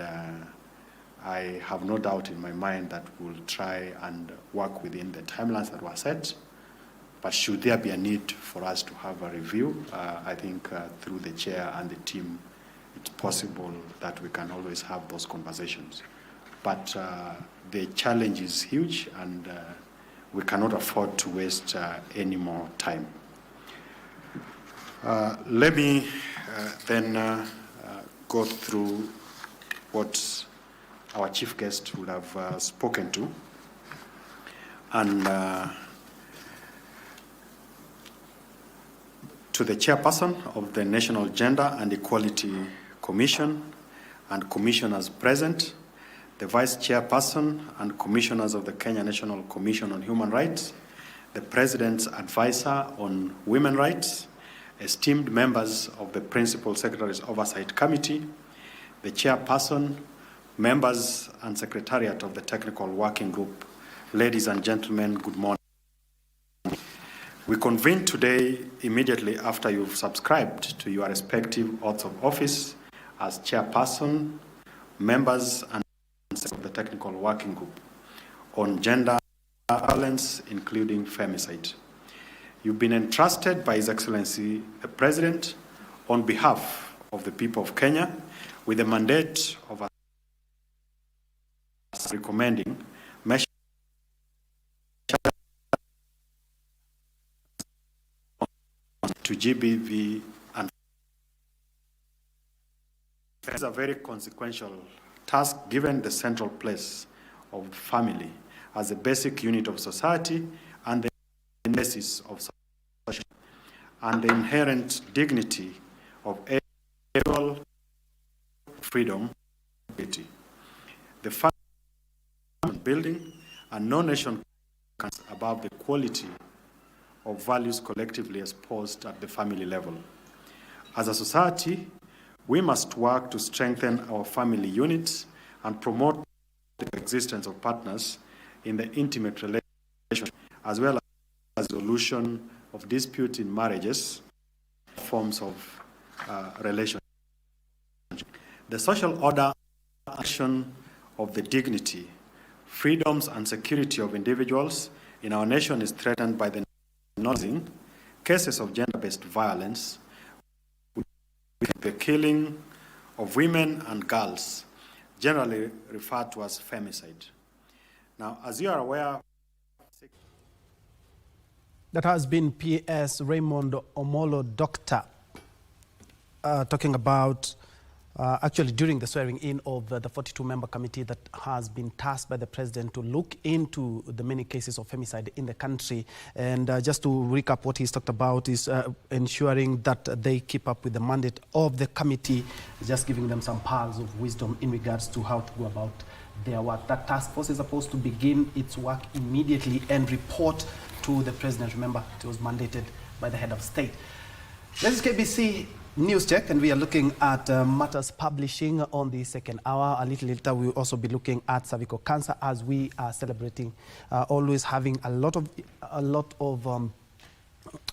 [SPEAKER 2] I have no doubt in my mind that we'll try and work within the timelines that were set. But should there be a need for us to have a review, I think through the chair and the team, it's possible that we can always have those conversations. But the challenge is huge, and we cannot afford to waste any more time. Let me then go through what our chief guest would have spoken to. And to the chairperson of the National Gender and Equality Commission and commissioners present, the vice chairperson and commissioners of the Kenya National Commission on Human Rights, the president's advisor on women rights, esteemed members of the Principal Secretary's Oversight Committee, the chairperson, members and secretariat of the Technical Working Group, ladies and gentlemen, good morning. We convene today immediately after you've subscribed to your respective oaths of office as chairperson, members and of the Technical Working Group on gender violence, including femicide. You've been entrusted by His Excellency the President on behalf of the people of Kenya with the mandate of recommending measures to GBV, and it's a very consequential task given the central place of family as a basic unit of society and the basis of society and the inherent dignity of individual freedom. The family building, and no nation can above the quality of values collectively exposed at the family level. As a society, we must work to strengthen our family units and promote the existence of partners in the intimate relationship, as well as resolution of disputes in marriages, forms of relationship. The social order and action of the dignity, freedoms and security of individuals in our nation is threatened by the noticing cases of gender-based violence, the killing of women and girls, generally referred to as femicide. Now, as you are aware,
[SPEAKER 1] that has been PS Raymond Omolo, doctor, talking about actually during the swearing in of the 42-member committee that has been tasked by the president to look into the many cases of femicide in the country. And just to recap, what he's talked about is ensuring that they keep up with the mandate of the committee, just giving them some pearls of wisdom in regards to how to go about their work. That task force is supposed to begin its work immediately and report to the president. Remember, it was mandated by the head of state. This is KBC News Check, and we are looking at matters publishing on the second hour. A little later, we'll also be looking at cervical cancer as we are celebrating, always having a lot of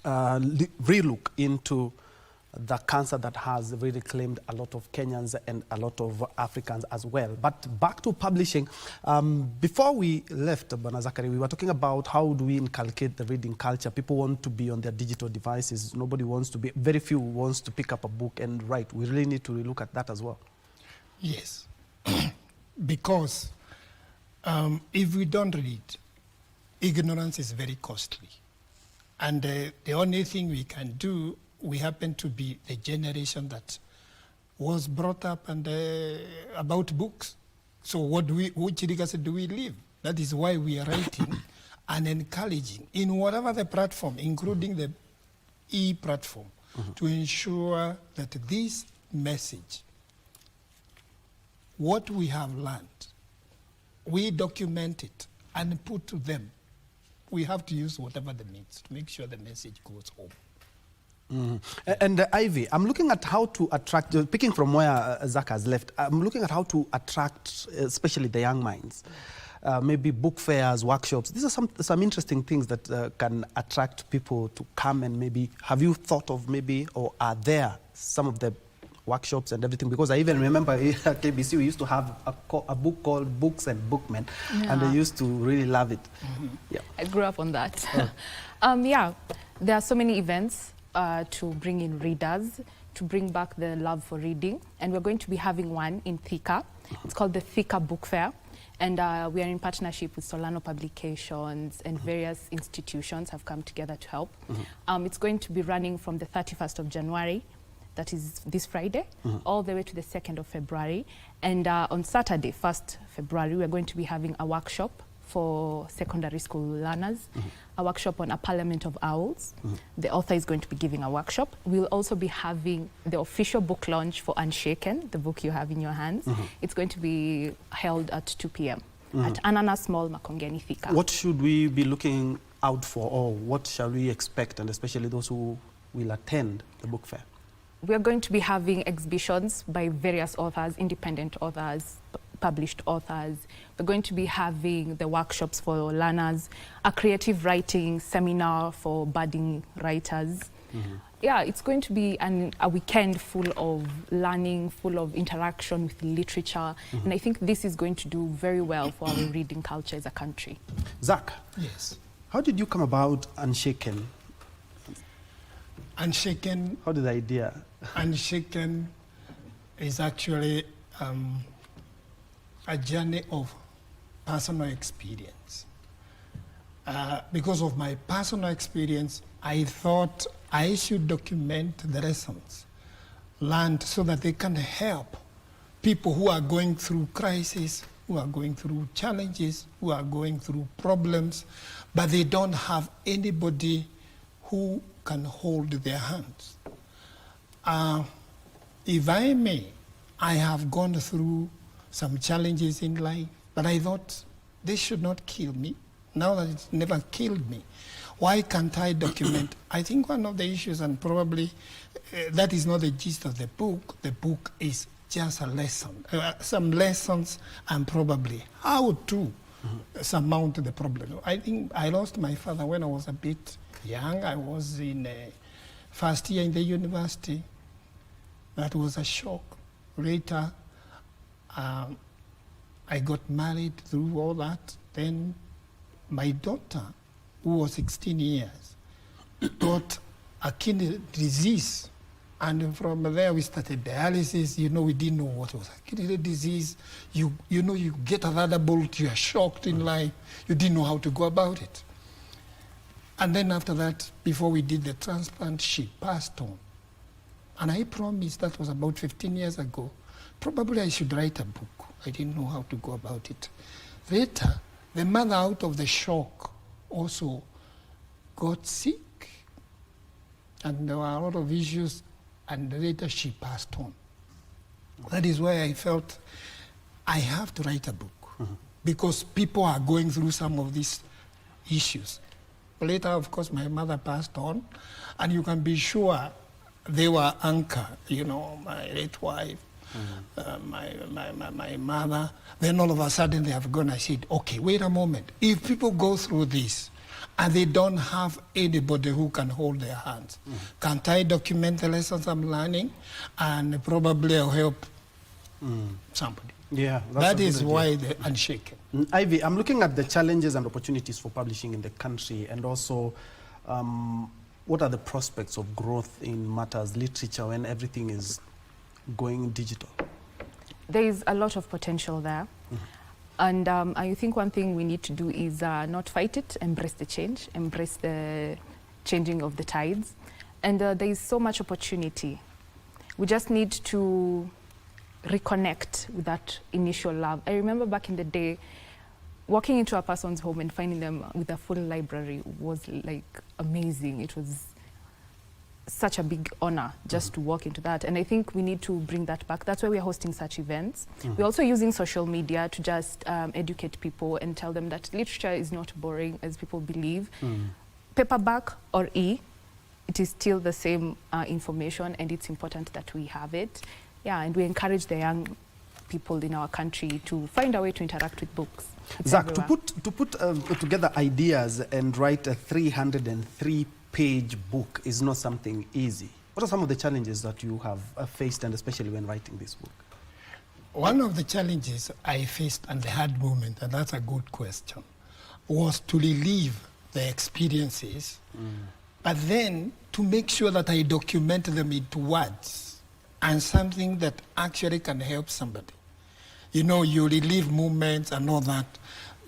[SPEAKER 1] relook into the cancer that has really claimed a lot of Kenyans and a lot of Africans as well. But back to publishing, before we left, Bwana Zachary, we were talking about how do we inculcate the reading culture. People want to be on their digital devices. Nobody wants to be, very few wants to pick up a book and write. We really need to look at that as well.
[SPEAKER 3] Yes, because if we don't read, ignorance is very costly. And the only thing we can do, we happen to be the generation that was brought up and about books. So which legacy do we leave? That is why we are writing and encouraging in whatever the platform, including the e-platform, to ensure that this message, what we have learned, we document it and put to them. We have to use whatever the means to make sure the message goes home.
[SPEAKER 1] And Ivy, I'm looking at how to attract, picking from where Zach has left, I'm looking at how to attract especially the young minds. Maybe book fairs, workshops. These are some interesting things that can attract people to come and maybe, have you thought of maybe, or are there some of the workshops and everything? Because I even remember at KBC we used to have a book called Books and Bookmen, and I used to really love it. Yeah.
[SPEAKER 4] I grew up on that. Yeah, there are so many events to bring in readers, to bring back the love for reading. And we're going to be having one in Thika. It's called the Thika Book Fair. And we are in partnership with Solano Publications, and various institutions have come together to help. It's going to be running from the 31st of January, that is this Friday, all the way to the 2nd of February. And on Saturday, 1st February, we're going to be having a workshop for secondary school learners, a workshop on A Parliament of Owls. The author is going to be giving a workshop. We'll also be having the official book launch for Unshaken, the book you have in your hands. It's going to be held at 2 p.m. at Ananas Mall, Makongeni, Thika.
[SPEAKER 1] What should we be looking out for, or what shall we expect, and especially those who will attend the book fair?
[SPEAKER 4] We're going to be having exhibitions by various authors, independent authors, published authors. We're going to be having the workshops for learners, a creative writing seminar for budding writers. Yeah, it's going to be a weekend full of learning, full of interaction with literature. And I think this is going to do very well for our reading culture as a country.
[SPEAKER 1] Zach,
[SPEAKER 3] yes.
[SPEAKER 1] How did you come about Unshaken?
[SPEAKER 3] Unshaken.
[SPEAKER 1] How did the idea?
[SPEAKER 3] Unshaken is actually a journey of personal experience. Because of my personal experience, I thought I should document the lessons learned so that they can help people who are going through crisis, who are going through challenges, who are going through problems, but they don't have anybody who can hold their hands. If I may, I have gone through some challenges in life, but I thought this should not kill me. Now that it's never killed me, why can't I document? I think one of the issues, and probably that is not the gist of the book is just a lesson, some lessons, and probably how to surmount the problem. I think I lost my father when I was a bit young. I was in first year in the university. That was a shock. Later, I got married through all that. Then my daughter, who was 16 years, got a kidney disease And from there, we started dialysis. You know, we didn't know what was a kidney disease. You know, you get another bolt, you are shocked in life. You didn't know how to go about it. And then after that, before we did the transplant, she passed on. And I promised, that was about 15 years ago, probably I should write a book. I didn't know how to go about it. Later, the mother, out of the shock, also got sick. And there were a lot of issues, and later she passed on. That is why I felt I have to write a book, because people are going through some of these issues. Later, of course, my mother passed on, and you can be sure they were anchor, you know, my late wife, my mother. Then all of a sudden they have gone. I said, okay, wait a moment. If people go through this and they don't have anybody who can hold their hands, can't I document the lessons I'm learning, and probably I'll help somebody.
[SPEAKER 1] Yeah,
[SPEAKER 3] that is why the Unshaken.
[SPEAKER 1] Ivy, I'm looking at the challenges and opportunities for publishing in the country, and also what are the prospects of growth in matters literature when everything is going digital?
[SPEAKER 4] There is a lot of potential there. And I think one thing we need to do is not fight it, embrace the change, embrace the changing of the tides. And there is so much opportunity. We just need to reconnect with that initial love. I remember back in the day, walking into a person's home and finding them with a full library was like amazing. It was such a big honor just to walk into that. And I think we need to bring that back. That's why we're hosting such events. We're also using social media to just educate people and tell them that literature is not boring as people believe. Paperback or it is still the same information, and it's important that we have it. Yeah, and we encourage the young people in our country to find a way to interact with books. It's
[SPEAKER 1] Zach,
[SPEAKER 4] everywhere.
[SPEAKER 1] to put together ideas and write a 303-page book is not something easy. What are some of the challenges that you have faced, and especially when writing this book?
[SPEAKER 3] One of the challenges I faced, and the hard moment, and that's a good question, was to relive the experiences, but then to make sure that I document them into words and something that actually can help somebody. You know, you relive moments and all that,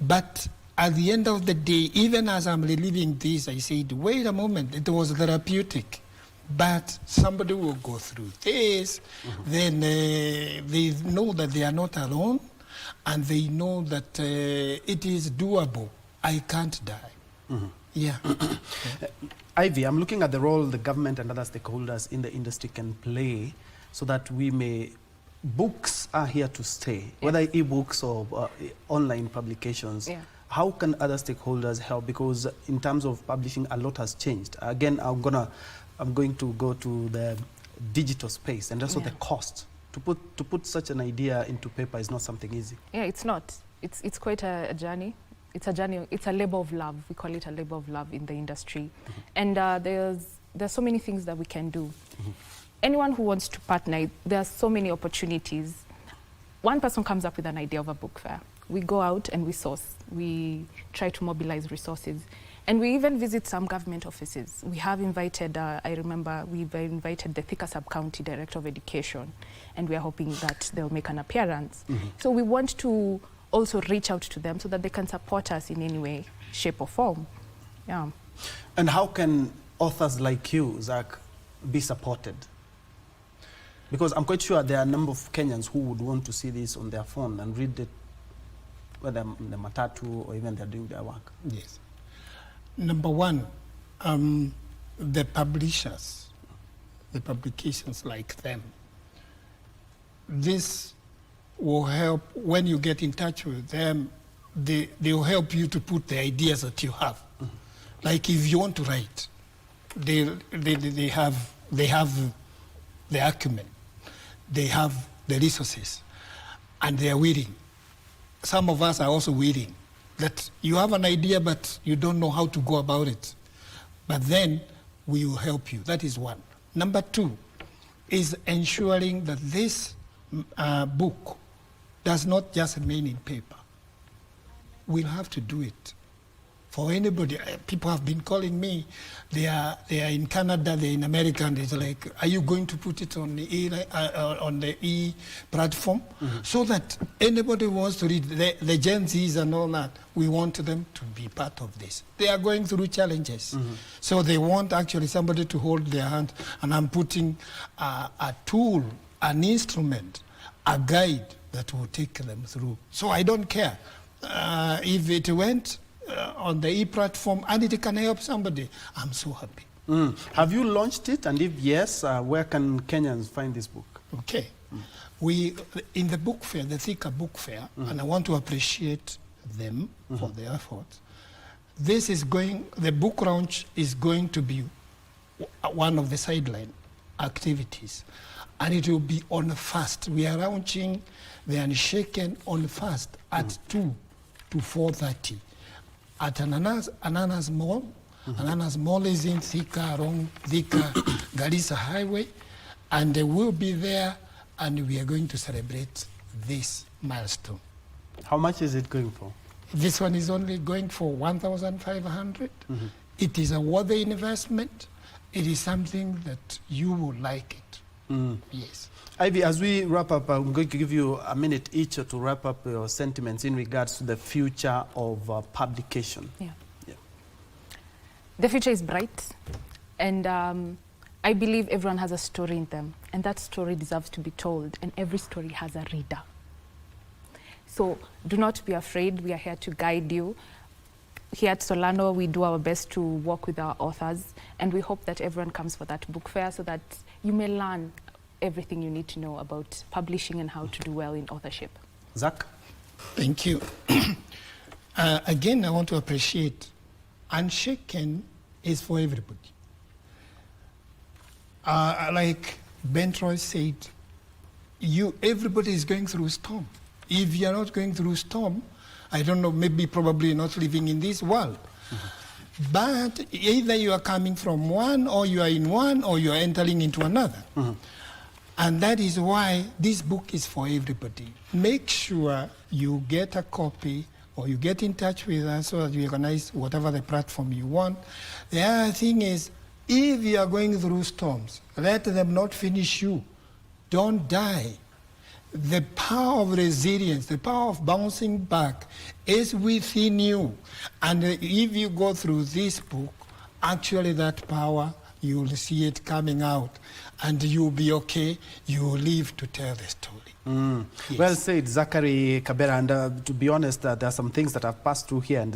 [SPEAKER 3] but at the end of the day, even as I'm reliving this, I said, wait a moment, it was therapeutic. But somebody will go through this, then they know that they are not alone, and they know that it is doable. I can't die. Yeah.
[SPEAKER 1] Ivy, I'm looking at the role the government and other stakeholders in the industry can play so that books are here to stay, whether e-books or online publications. How can other stakeholders help? Because in terms of publishing, a lot has changed. Again, I'm going to go to the digital space, and also the cost. To put such an idea into paper is not something easy.
[SPEAKER 4] Yeah, it's not. It's quite a journey. It's a journey. It's a labor of love. We call it a labor of love in the industry. And there's so many things that we can do. Anyone who wants to partner, there are so many opportunities. One person comes up with an idea of a book fair. We go out and we source. We try to mobilize resources. And we even visit some government offices. We have invited, I remember, we've invited the Thika Sub-County Director of Education, and we are hoping that they'll make an appearance. So we want to also reach out to them so that they can support us in any way, shape or form. Yeah.
[SPEAKER 1] And how can authors like you, Zach, be supported? Because I'm quite sure there are a number of Kenyans who would want to see this on their phone and read it, whether in the matatu or even they're doing their work.
[SPEAKER 3] Yes. Number one, the publishers, the publications like them, this will help. When you get in touch with them, they will help you to put the ideas that you have. Like if you want to write, they have the acumen, they have the resources, and they are willing. Some of us are also willing. That you have an idea, but you don't know how to go about it. But then we will help you. That is one. Number two is ensuring that this book does not just remain in paper. We'll have to do it for anybody. People have been calling me. They are in Canada, they're in America, and it's like, are you going to put it on the e platform so that anybody who wants to read the Gen Zs and all that, we want them to be part of this. They are going through challenges, so they want actually somebody to hold their hand, and I'm putting a tool, an instrument, a guide that will take them through. So I don't care if it went on the e-platform and it can help somebody. I'm so happy.
[SPEAKER 1] Have you launched it? And if yes, where can Kenyans find this book?
[SPEAKER 3] Okay. We, in the book fair, the Thika book fair, and I want to appreciate them for their efforts. This is going, the book launch is going to be one of the sideline activities. And it will be on fast. We are launching the Unshaken on fast at 2 to 4:30 at Ananas Mall. Ananas Mall is in Thika, along Thika Garissa Highway. And we'll be there, and we are going to celebrate this milestone.
[SPEAKER 1] How much is it going for?
[SPEAKER 3] This one is only going for 1,500. It is a worthy investment. It is something that you will like it. Yes.
[SPEAKER 1] Ivy, as we wrap up, I'm going to give you a minute each to wrap up your sentiments in regards to the future of publication.
[SPEAKER 4] Yeah. The future is bright, and I believe everyone has a story in them, and that story deserves to be told, and every story has a reader. So do not be afraid. We are here to guide you. Here at Solano, we do our best to work with our authors, and we hope that everyone comes for that book fair so that you may learn everything you need to know about publishing and how to do well in authorship.
[SPEAKER 1] Zach?
[SPEAKER 3] Thank you. Again, I want to appreciate Unshaken is for everybody. Like Ben Troy said, everybody is going through storm. If you're not going through storm, I don't know, maybe probably not living in this world. But either you are coming from one, or you are in one, or you are entering into another. And that is why this book is for everybody. Make sure you get a copy, or you get in touch with us so that you organize whatever the platform you want. The other thing is, if you are going through storms, let them not finish you. Don't die. The power of resilience, the power of bouncing back is within you. And if you go through this book, actually that power, you will see it coming out, and you'll be okay. You will live to tell the story. Yes.
[SPEAKER 1] Well said, Zachary Kabera. And to be honest, there are some things that I've passed through here, and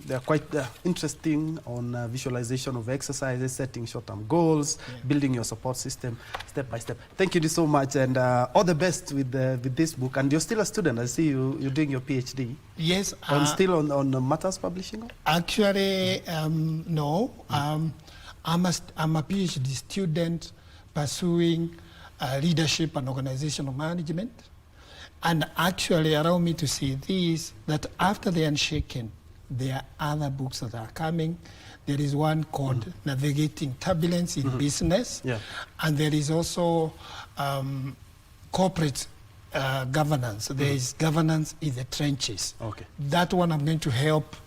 [SPEAKER 1] they're quite interesting on visualization of exercises, setting short-term goals, building your support system step by step. Thank you so much, and all the best with this book. And you're still a student. I see you're doing your PhD.
[SPEAKER 3] Yes.
[SPEAKER 1] Still on Matters Publishing?
[SPEAKER 3] Actually, no. I'm a PhD student pursuing leadership and organizational management. And actually, allow me to say this, that after the Unshaken, there are other books that are coming. There is one called Navigating Turbulence in Business. And there is also corporate governance. There is governance in the trenches. That one I'm going to help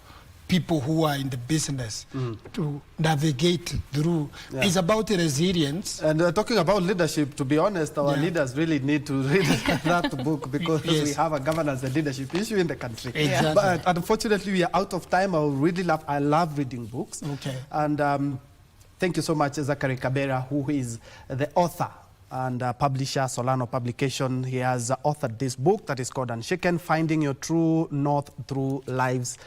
[SPEAKER 3] people who are in the business to navigate through. It's about resilience.
[SPEAKER 1] And talking about leadership, to be honest, our leaders really need to read that book, because we have a governance and leadership issue in the country.
[SPEAKER 3] Exactly.
[SPEAKER 1] But unfortunately, we are out of time. I love reading books. And thank you so much, Zachary Kabera, who is the author and publisher, Solano Publication. He has authored this book that is called Unshaken, Finding Your True North Through Life's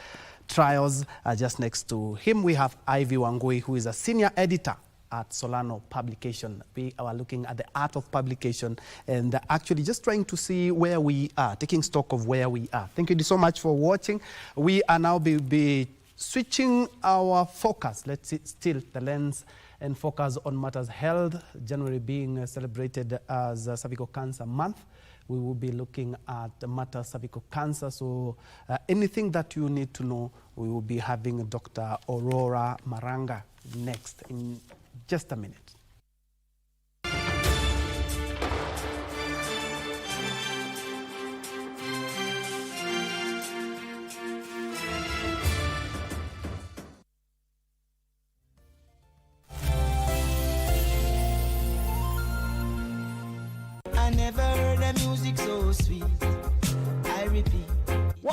[SPEAKER 1] Trials. Just next to him, we have Ivy Wangui, who is a senior editor at Solano Publication. We are looking at the art of publication and actually just trying to see where we are, taking stock of where we are. Thank you so much for watching. We are now be switching our focus. Let's tilt the lens and focus on matters health. January being celebrated as Cervical Cancer Month. We will be looking at the matter of cervical cancer. So anything that you need to know, we will be having Dr. Aurora Maranga next in just a minute.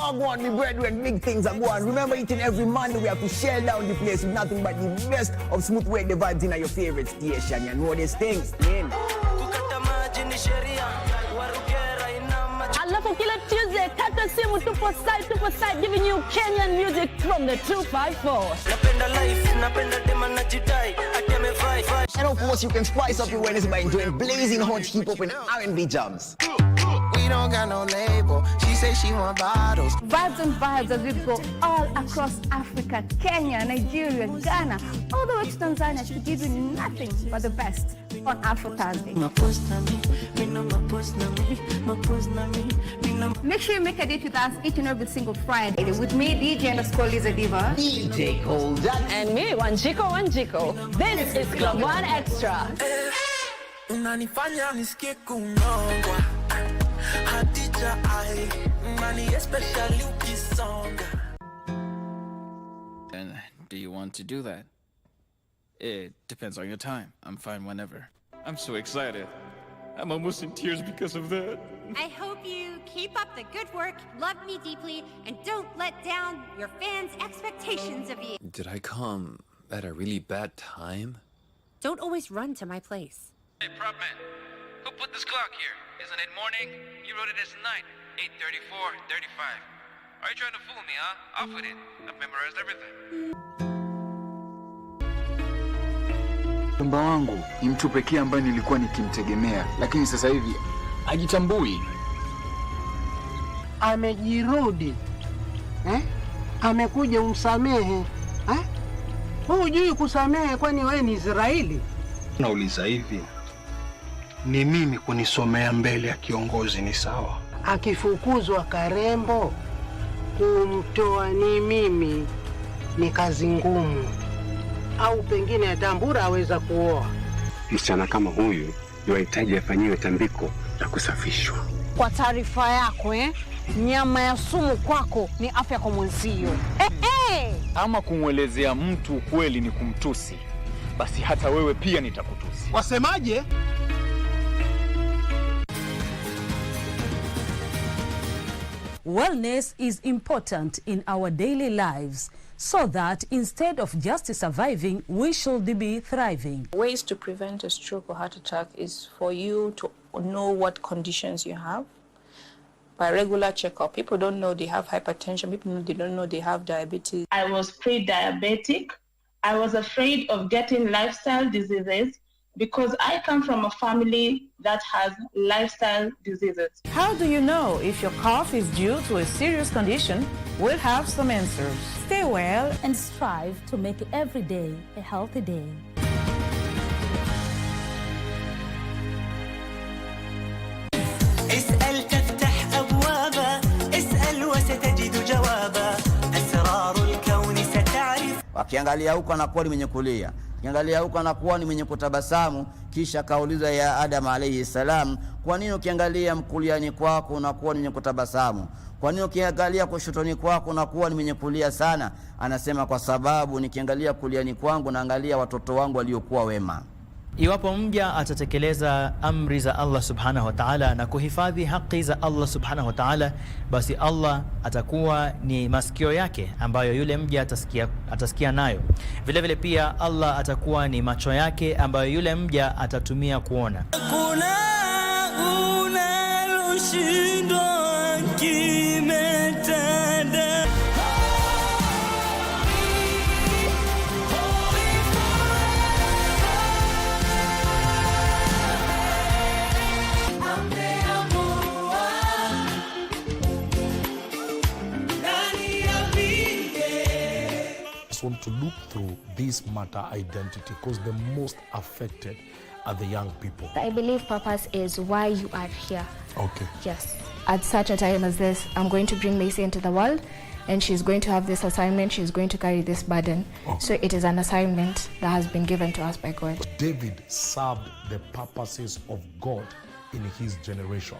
[SPEAKER 16] Wagwan, me brethren, big things are going. Remember, each and every Monday we have to shell down the place with nothing but the best of smooth way the vibes in your favorite station. You know these things, man.
[SPEAKER 5] Alafu kila Tuesday, kata simu tupo side, giving you Kenyan music from the 254.
[SPEAKER 16] And of course, you can spice up your Wednesday by enjoying blazing hot hip-hop and R&B jams.
[SPEAKER 15] We don't got no label. She say she want bottles.
[SPEAKER 18] Vibes and vibes as we go all across Africa, Kenya, Nigeria, Ghana, all the way to Tanzania to give you nothing but the best on Afro Thursday. Make sure you make a date with us each and every single Friday with me, DJ_Liza Diva,
[SPEAKER 16] DJ Colda,
[SPEAKER 5] and me, Wanjiko. This is Club One Extra.
[SPEAKER 15] Unanifanya nisikie kunyongwa. Hadija ai, mani especially ukisonga.
[SPEAKER 25] And do you want to do that? It depends on your time. I'm fine whenever. I'm so excited. I'm almost in tears because of that.
[SPEAKER 26] I hope you keep up the good work, love me deeply, and don't let down your fans' expectations of you.
[SPEAKER 27] Did I come at a really bad time?
[SPEAKER 26] Don't always run to my place.
[SPEAKER 28] Hey, prop man, who put this clock here? Isn't it morning? You wrote it as night. 8:34, 35. Are you trying to fool me, huh? Off with it. I've memorized everything.
[SPEAKER 6] Mjomba wangu ni mtu pekee ambaye nilikuwa nikimtegemea, lakini sasa hivi hajitambui.
[SPEAKER 7] Amejirudi. Amekuja umsamehe. Hujui kusamehe kwani wewe ni Israeli?
[SPEAKER 6] Nauliza hivi, ni mimi kunisomea mbele ya kiongozi ni sawa?
[SPEAKER 7] Akifukuzwa Karembo, kumtoa ni mimi ni kazi ngumu. Au pengine atambura aweza kuoa.
[SPEAKER 6] Msichana kama huyu yuhitaji afanyiwe tambiko la kusafishwa.
[SPEAKER 5] Kwa taarifa yako, nyama ya sumu kwako ni afya kwa mwenzio.
[SPEAKER 6] Ama kumwelezea mtu kweli ni kumtusi, basi hata wewe pia nitakutusi. Wasemaje?
[SPEAKER 19] Wellness is important in our daily lives, so that instead of just surviving, we should be thriving.
[SPEAKER 20] Ways to prevent a stroke or heart attack is for you to know what conditions you have by regular checkup. People don't know they have hypertension. People don't know they have diabetes.
[SPEAKER 21] I was pre-diabetic. I was afraid of getting lifestyle diseases because I come from a family that has lifestyle diseases.
[SPEAKER 17] How do you know if your cough is due to a serious condition? We'll have some answers. Stay well
[SPEAKER 24] and strive to make every day a healthy day.
[SPEAKER 15] اسأل تفتح أبوابا اسأل وستجد جوابا أسرار الكون ستعرف.
[SPEAKER 29] Wakiangalia huko anakuwa ni mwenye kulia, kiangalia huko anakuwa ni mwenye kutabasamu. Kisha kauliza ya Adam alayhi salam, kwa nini ukiangalia mkuliani kwako unakuwa ni mwenye kutabasamu? Kwa nini ukiangalia kushotoni kwako unakuwa ni mwenye kulia sana? Anasema kwa sababu nikiangalia kuliani kwangu naangalia watoto wangu waliokuwa wema.
[SPEAKER 30] Iwapo mja atatekeleza amri za Allah subhanahu wa ta'ala na kuhifadhi haki za Allah subhanahu wa ta'ala, basi Allah atakuwa ni masikio yake ambayo yule mja atasikia nayo. Vile vile pia Allah atakuwa ni macho yake ambayo yule mja atatumia kuona.
[SPEAKER 15] Kuna unaloshindwa kimetanda.
[SPEAKER 22] Want to look through this matter identity because the most affected are the young people.
[SPEAKER 4] I believe purpose is why you are here.
[SPEAKER 22] Okay.
[SPEAKER 4] Yes. At such a time as this, I'm going to bring Macy into the world, and she's going to have this assignment. She's going to carry this burden.
[SPEAKER 22] Okay.
[SPEAKER 4] So it is an assignment that has been given to us by God.
[SPEAKER 22] David served the purposes of God in his generation.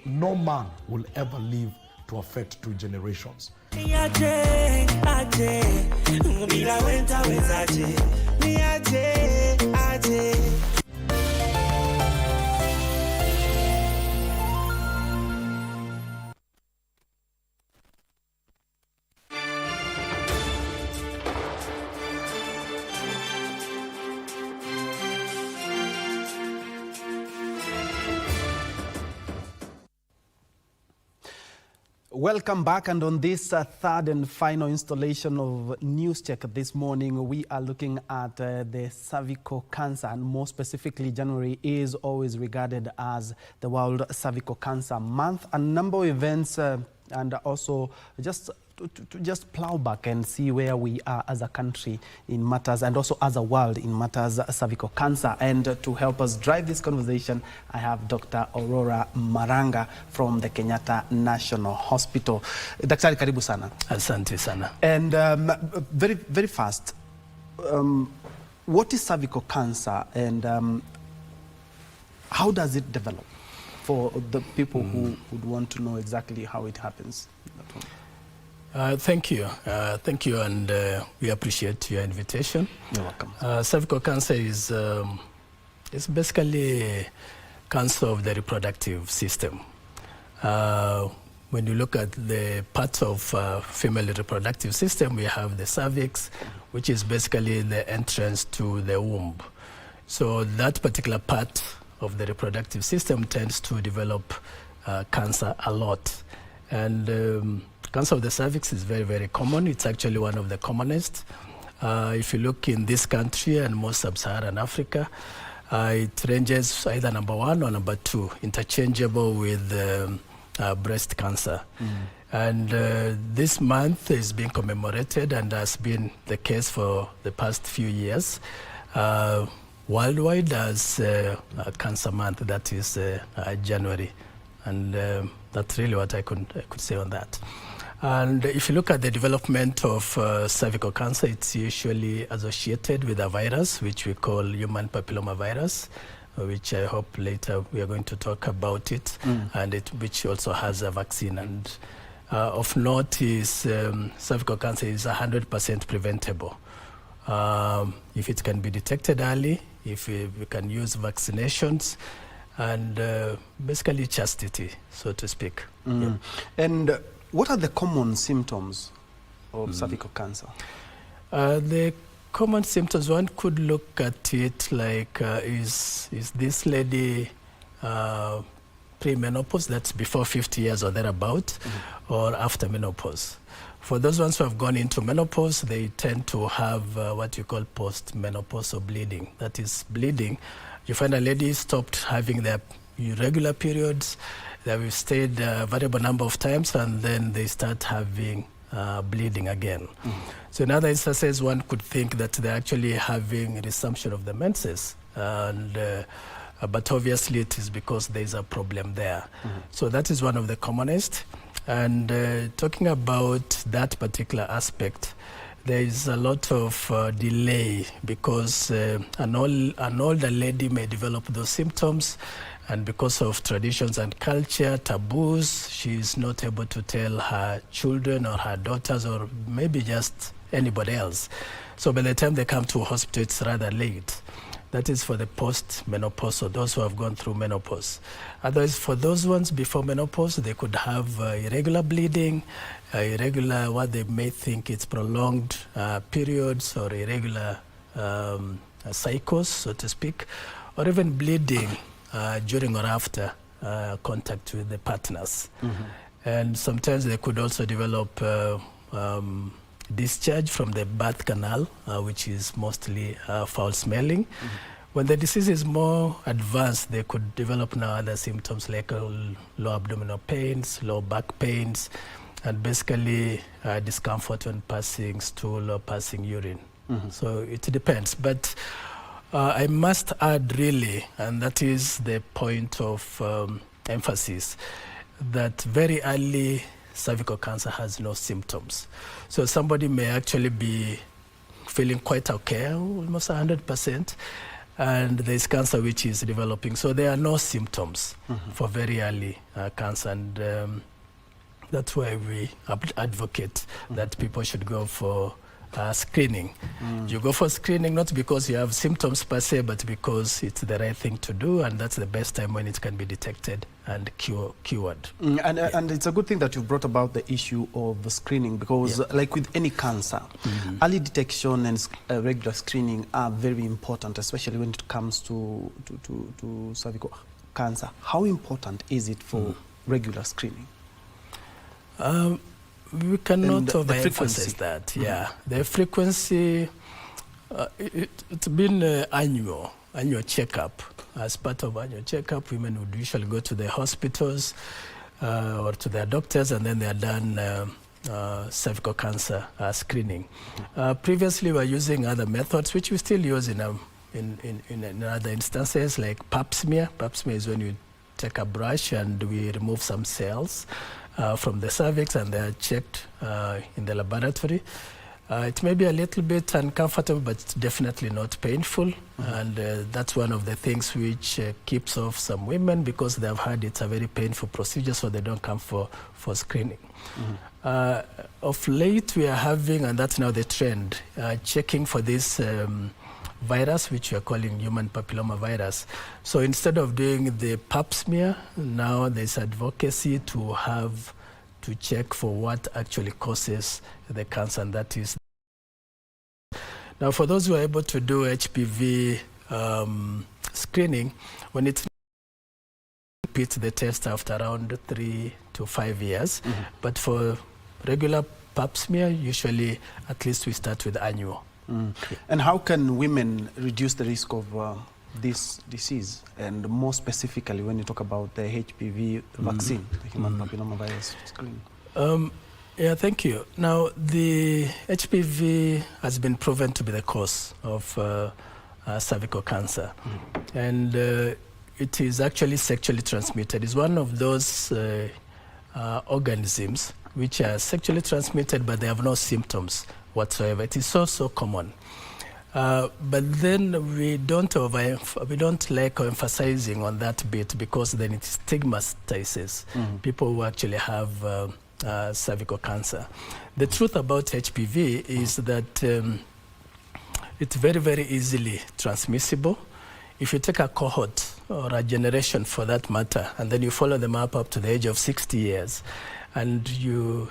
[SPEAKER 22] No man will ever live to affect 2 generations.
[SPEAKER 15] Niache, aje, bila wenta wezaje. Niache, aje.
[SPEAKER 1] Welcome back, and on this third and final installation of News Check this morning, we are looking at the cervical cancer, and more specifically, January is always regarded as the World Cervical Cancer Month. A number of events and also just plow back and see where we are as a country in matters, and also as a world in matters cervical cancer. And to help us drive this conversation, I have Dr. Aurora Maranga from the Kenyatta National Hospital. Daktari, karibu sana.
[SPEAKER 2] Asante sana.
[SPEAKER 1] And very fast, what is cervical cancer, and how does it develop for the people who would want to know exactly how it happens?
[SPEAKER 2] Thank you, and we appreciate your invitation.
[SPEAKER 1] You're welcome.
[SPEAKER 2] Cervical cancer is basically cancer of the reproductive system. When you look at the parts of female reproductive system, we have the cervix, which is basically the entrance to the womb. So that particular part of the reproductive system tends to develop cancer a lot. And cancer of the cervix is very, very common. It's actually one of the commonest. If you look in this country and most sub-Saharan Africa, it ranges either number 1 or number 2, interchangeable with breast cancer. And this month is being commemorated, and has been the case for the past few years, worldwide as Cancer Month, that is January. And that's really what I could say on that. And if you look at the development of cervical cancer, it's usually associated with a virus, which we call human papilloma virus, which I hope later we are going to talk about it, and which also has a vaccine. And of note is cervical cancer is 100% preventable. If it can be detected early, if we can use vaccinations, and basically chastity, so to speak. Yeah.
[SPEAKER 1] And what are the common symptoms of cervical cancer?
[SPEAKER 2] The common symptoms, one could look at it like, is this lady pre-menopause, that's before 50 years or thereabout, or after menopause? For those ones who have gone into menopause, they tend to have what you call post-menopausal bleeding. That is bleeding. You find a lady stopped having their irregular periods, they've stayed a variable number of times, and then they start having bleeding again. So in other instances, one could think that they're actually having resumption of the menses, and but obviously it is because there's a problem there. So that is one of the commonest. And talking about that particular aspect, there is a lot of delay, because an older lady may develop those symptoms, and because of traditions and culture, taboos, she is not able to tell her children or her daughters, or maybe just anybody else. So by the time they come to a hospital, it's rather late. That is for the post-menopause, or those who have gone through menopause. Otherwise, for those ones before menopause, they could have irregular bleeding, irregular, what they may think it's prolonged periods, or irregular cycles, so to speak, or even bleeding during or after contact with the partners. And sometimes they could also develop discharge from the birth canal, which is mostly foul smelling. When the disease is more advanced, they could develop now other symptoms like low abdominal pains, low back pains, and basically discomfort when passing stool or passing urine. So it depends. But I must add, really, and that is the point of emphasis, that very early cervical cancer has no symptoms. So somebody may actually be feeling quite okay, almost 100%, and there's cancer which is developing. So there are no symptoms for very early cancer, and that's why we advocate that people should go for screening. You go for screening not because you have symptoms per se, but because it's the right thing to do, and that's the best time when it can be detected and cured.
[SPEAKER 1] And it's a good thing that you brought about the issue of screening, because like with any cancer, early detection and regular screening are very important, especially when it comes to cervical cancer. How important is it for regular screening?
[SPEAKER 2] We cannot
[SPEAKER 1] overemphasize
[SPEAKER 2] that. Yeah, the frequency, it's been annual checkup. As part of annual checkup, women would usually go to the hospitals or to their doctors, and then they are done cervical cancer screening. Previously, we were using other methods, which we still use in other instances, like pap smear. Pap smear is when you take a brush and we remove some cells from the cervix, and they are checked in the laboratory. It may be a little bit uncomfortable, but it's definitely not painful. And that's one of the things which keeps off some women, because they have heard it's a very painful procedure, so they don't come for screening. Of late, we are having, and that's now the trend, checking for this virus, which we are calling human papilloma virus. So instead of doing the pap smear, now there's advocacy to check for what actually causes the cancer, and that is. Now, for those who are able to do HPV screening, when it's repeat the test after around 3 to 5 years, but for regular pap smear, usually at least we start with annual.
[SPEAKER 1] And how can women reduce the risk of this disease, and more specifically when you talk about the HPV vaccine, the human papilloma virus screening?
[SPEAKER 2] Yeah, thank you. Now, the HPV has been proven to be the cause of cervical cancer, and it is actually sexually transmitted. It's one of those organisms which are sexually transmitted, but they have no symptoms whatsoever. It is so common. But then we don't like emphasizing on that bit, because then it stigmatizes people who actually have cervical cancer. The truth about HPV is that it's very, very easily transmissible. If you take a cohort, or a generation for that matter, and then you follow them up to the age of 60 years, and you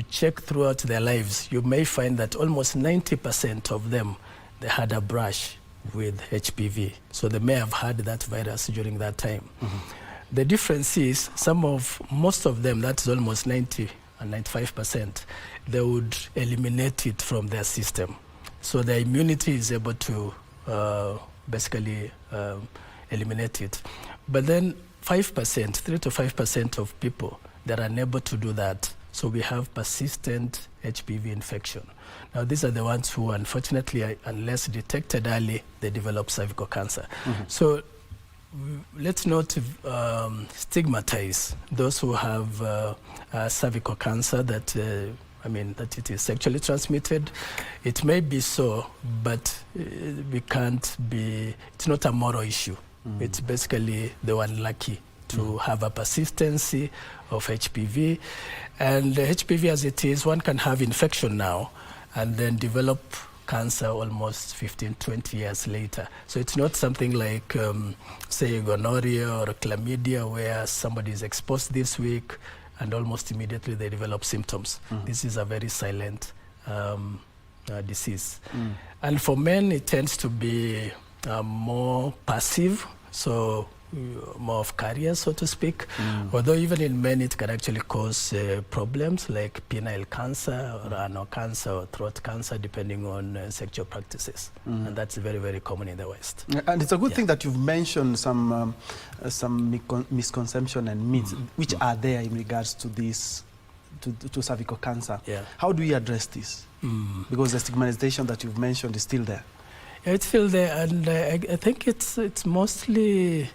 [SPEAKER 2] check throughout their lives, you may find that almost 90% of them, they had a brush with HPV. So they may have had that virus during that time. The difference is most of them, that's almost 90 and 95%, they would eliminate it from their system. So their immunity is able to basically eliminate it. But then 5%, 3 to 5% of people, they're unable to do that. So we have persistent HPV infection. Now, these are the ones who, unfortunately, unless detected early, they develop cervical cancer. So let's not stigmatize those who have cervical cancer, that that it is sexually transmitted. It may be so, but it's not a moral issue. It's basically they were unlucky to have a persistency of HPV. And HPV as it is, one can have infection now and then develop cancer almost 15, 20 years later. So it's not something like, say, gonorrhea or chlamydia, where somebody is exposed this week and almost immediately they develop symptoms. This is a very silent disease. And for men, it tends to be more passive, so more of carriers, so to speak. Although even in men, it can actually cause problems like penile cancer or anal cancer or throat cancer, depending on sexual practices. And that's very, very common in the West.
[SPEAKER 1] And it's a good thing that you've mentioned some misconception and myths which are there in regards to this, to cervical cancer. How do we address this? Because the stigmatization that you've mentioned is still there.
[SPEAKER 2] Yeah, it's still there, and I think it's mostly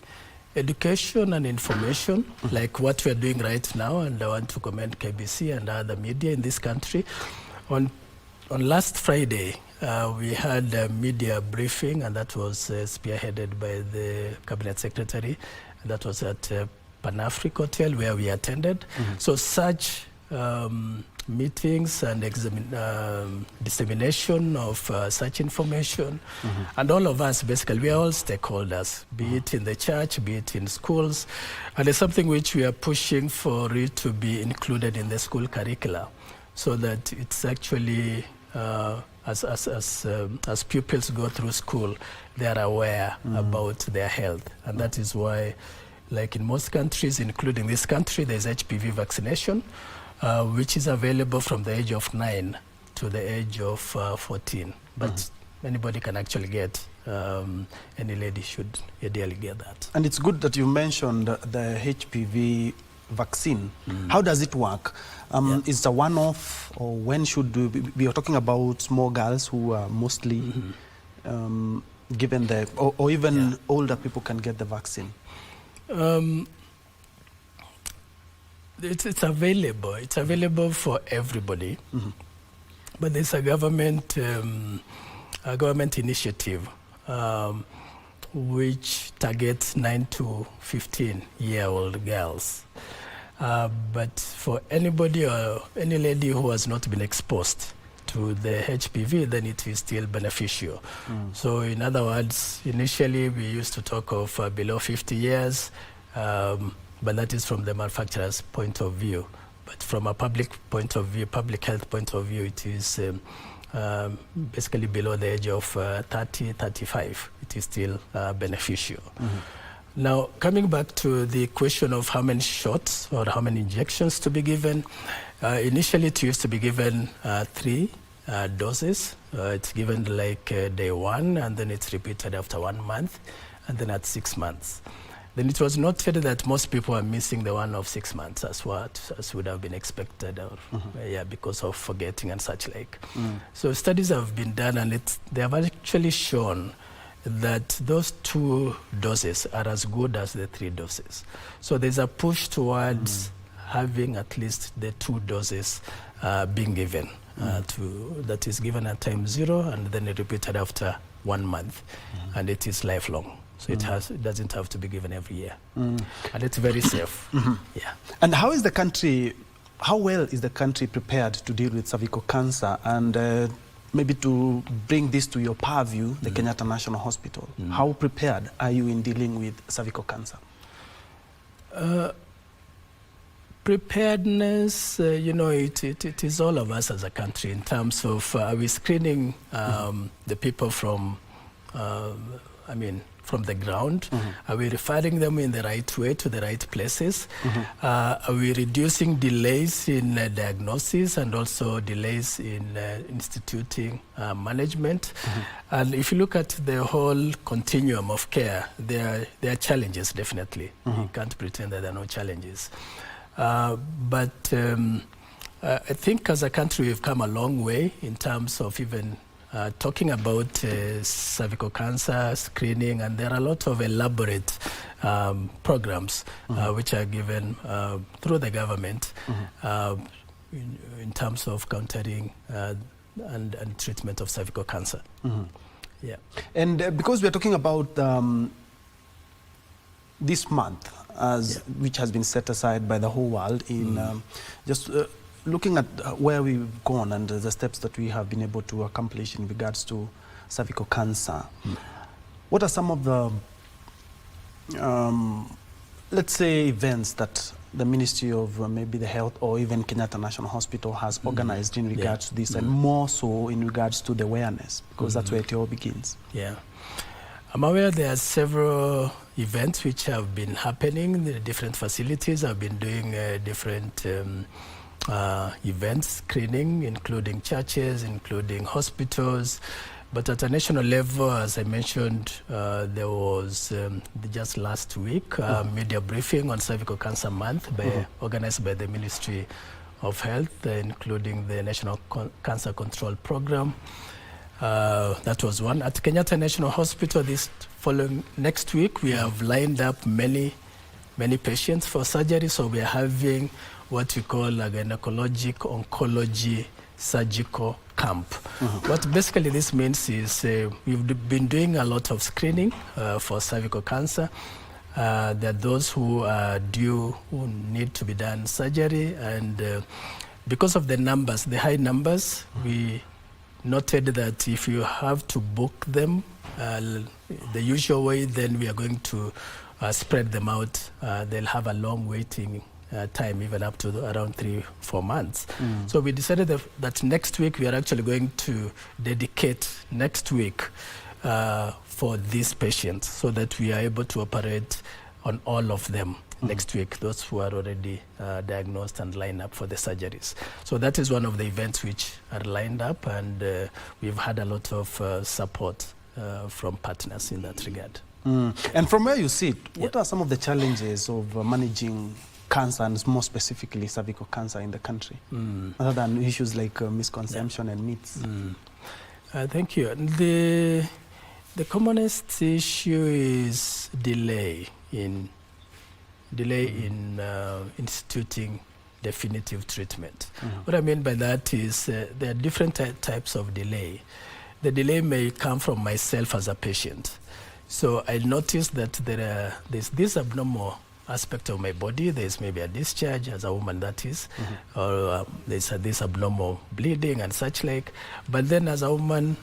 [SPEAKER 2] education and information, like what we're doing right now, and I want to commend KBC and other media in this country. On last Friday, we had a media briefing, and that was spearheaded by the Cabinet Secretary, and that was at Pan-Africa Hotel, where we attended. So such meetings and dissemination of such information, and all of us, basically, we are all stakeholders, be it in the church, be it in schools, and it's something which we are pushing for it to be included in the school curricula, so that it's actually, as pupils go through school, they are aware about their health. And that is why, like in most countries, including this country, there's HPV vaccination. which is available from the age of 9 to the age of 14. But anybody can actually get, any lady should ideally get that.
[SPEAKER 1] And it's good that you mentioned the HPV vaccine. How does it work? Is it a one-off, or when should we are talking about small girls who are mostly given the, or even older people can get the vaccine?
[SPEAKER 2] It's available. It's available for everybody. But there's a government initiative which targets 9 to 15-year-old girls. But for anybody or any lady who has not been exposed to the HPV, then it is still beneficial. So in other words, initially we used to talk of below 50 years, but that is from the manufacturer's point of view. But from a public point of view, public health point of view, it is basically below the age of 30, 35. It is still beneficial. Now, coming back to the question of how many shots or how many injections to be given, initially it used to be given 3 doses. It's given like day 1, and then it's repeated after 1 month, and then at 6 months. Then it was noted that most people are missing the one of 6 months, as would have been expected, or, because of forgetting and such like. So studies have been done, and they have actually shown that those 2 doses are as good as the 3 doses. So there's a push towards having at least the 2 doses being given, that is given at time 0 and then repeated after 1 month, and it is lifelong. So it doesn't have to be given every year, and it's very safe. Yeah. And
[SPEAKER 1] how well is the country prepared to deal with cervical cancer? And maybe to bring this to your purview, the Kenyatta National Hospital, how prepared are you in dealing with cervical cancer?
[SPEAKER 2] Preparedness, it is all of us as a country in terms of are we screening the people from, from the ground? Are we referring them in the right way to the right places? Are we reducing delays in diagnosis and also delays in instituting management? And if you look at the whole continuum of care, there are challenges, definitely. You can't pretend that there are no challenges. But I think as a country we've come a long way in terms of even talking about cervical cancer screening, and there are a lot of elaborate programs which are given through the government in terms of countering and treatment of cervical cancer. Yeah.
[SPEAKER 1] And because we're talking about this month, which has been set aside by the whole world in looking at where we've gone and the steps that we have been able to accomplish in regards to cervical cancer, what are some of the, let's say, events that the Ministry of maybe the Health or even Kenyatta National Hospital has organized in regards to this, and more so in regards to the awareness, because that's where it all begins? Yeah.
[SPEAKER 2] I'm aware there are several events which have been happening. The different facilities have been doing different events, screening, including churches, including hospitals. But at a national level, as I mentioned, there was just last week a media briefing on Cervical Cancer Month organized by the Ministry of Health, including the National Cancer Control Program. That was one. At Kenyatta National Hospital, next week, we have lined up many patients for surgery. So we are having what we call a gynecologic oncology surgical camp. What basically this means is we've been doing a lot of screening for cervical cancer. There are those who are due, who need to be done surgery, and because of the numbers, the high numbers, we noted that if you have to book them the usual way, then we are going to spread them out. They'll have a long waiting time, even up to around 3-4 months. So we decided that next week we are actually going to dedicate next week for these patients, so that we are able to operate on all of them next week, those who are already diagnosed and lined up for the surgeries. So that is one of the events which are lined up, and we've had a lot of support from partners in that regard.
[SPEAKER 1] And from where you sit, what are some of the challenges of managing cancer, and more specifically cervical cancer in the country, other than issues like misconception and myths?
[SPEAKER 2] Thank you. The commonest issue is delay in instituting definitive treatment. What I mean by that is there are different types of delay. The delay may come from myself as a patient. So I noticed that there's this abnormal aspect of my body. There's maybe a discharge as a woman, that is, or there's this abnormal bleeding and such like. But then as a woman,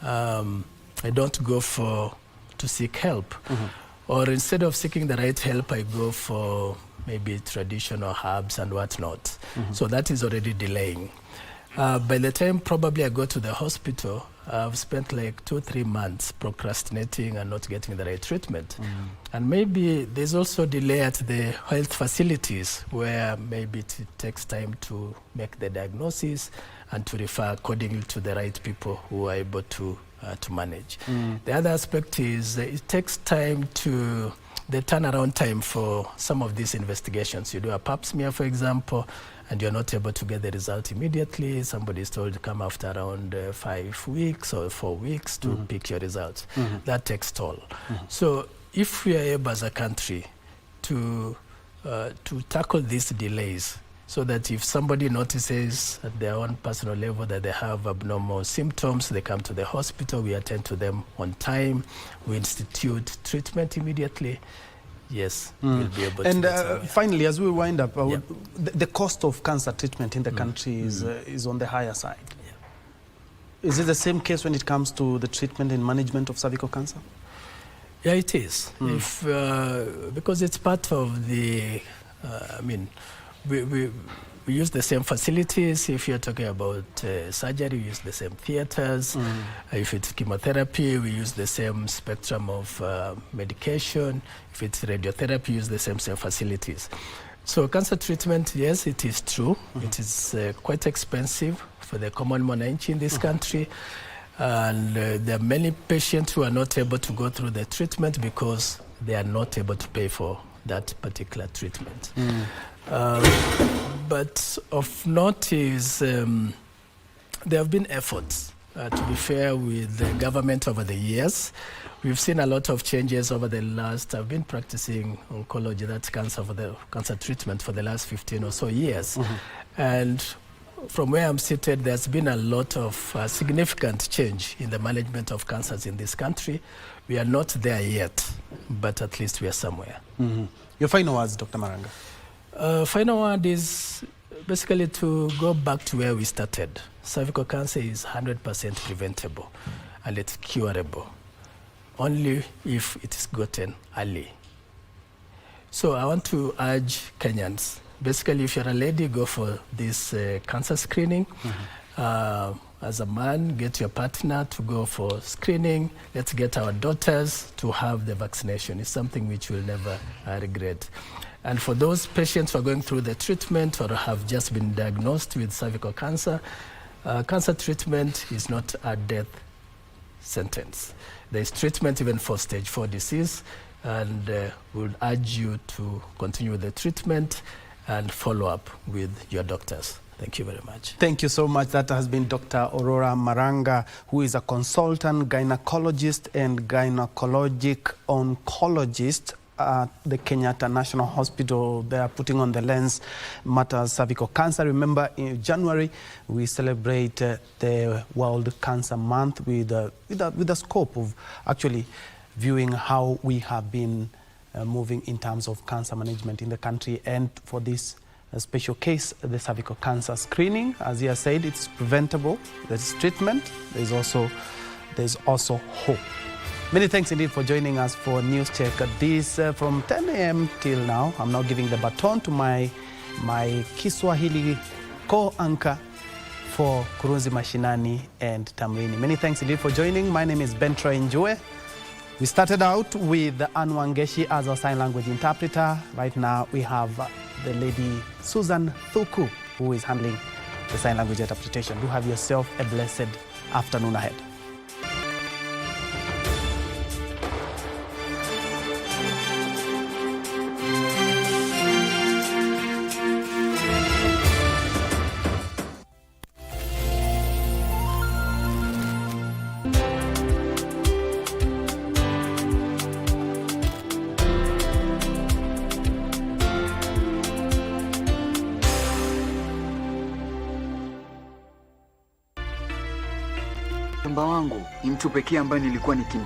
[SPEAKER 2] I don't go to seek help. Or instead of seeking the right help, I go for maybe traditional herbs and whatnot. So that is already delaying. By the time probably I go to the hospital, I've spent like 2-3 months procrastinating and not getting the right treatment. And maybe there's also delay at the health facilities, where maybe it takes time to make the diagnosis and to refer accordingly to the right people who are able to manage. The other aspect is it takes time to the turnaround time for some of these investigations. You do a pap smear, for example, and you're not able to get the result immediately. Somebody is told to come after around 5 weeks or 4 weeks to pick your results. That takes toll. So if we are able as a country to tackle these delays, so that if somebody notices at their own personal level that they have abnormal symptoms, they come to the hospital, we attend to them on time, we institute treatment immediately. Yes, we'll be able to.
[SPEAKER 1] And finally, as we wind up, the cost of cancer treatment in the country is on the higher side. Is it the same case when it comes to the treatment and management of cervical cancer?
[SPEAKER 2] Yeah, it is. Because it's part of the, we use the same facilities. If you're talking about surgery, we use the same theaters. If it's chemotherapy, we use the same spectrum of medication. If it's radiotherapy, we use the same facilities. So cancer treatment, yes, it is true. It is quite expensive for the common mwananchi in this country. And there are many patients who are not able to go through the treatment because they are not able to pay for that particular treatment. But of note is there have been efforts, to be fair, with the government over the years. We've seen a lot of changes over the last, I've been practicing oncology, that's cancer treatment, for the last 15 or so years. And from where I'm seated, there's been a lot of significant change in the management of cancers in this country. We are not there yet, but at least we are somewhere.
[SPEAKER 1] Your final words, Dr. Maranga?
[SPEAKER 2] Final word is basically to go back to where we started. Cervical cancer is 100% preventable and it's curable, only if it is gotten early. So I want to urge Kenyans, basically if you're a lady, go for this cancer screening. As a man, get your partner to go for screening. Let's get our daughters to have the vaccination. It's something which we'll never regret. And for those patients who are going through the treatment or have just been diagnosed with cervical cancer, cancer treatment is not a death sentence. There is treatment even for stage 4 disease, and we'll urge you to continue with the treatment and follow up with your doctors. Thank you very much.
[SPEAKER 1] Thank you so much. That has been Dr. Aurora Maranga, who is a consultant gynecologist and gynecologic oncologist at the Kenyatta National Hospital. They are putting on the lens matters cervical cancer. Remember, in January, we celebrate the World Cancer Month with a scope of actually viewing how we have been moving in terms of cancer management in the country. And for this special case, the cervical cancer screening, as he has said, it's preventable. There's treatment. There's also hope. Many thanks indeed for joining us for News Check. This from 10 a.m. till now. I'm now giving the baton to my Kiswahili co-anchor for Kurunzi Mashinani and Tamrini. Many thanks indeed for joining. My name is Njue. We started out with Anwangeshi as our sign language interpreter. Right now we have the lady Susan Thuku, who is handling the sign language interpretation. Do have yourself a blessed afternoon ahead.
[SPEAKER 3] Mba wangu ni mtu pekee ambaye nilikuwa nikimtegemea.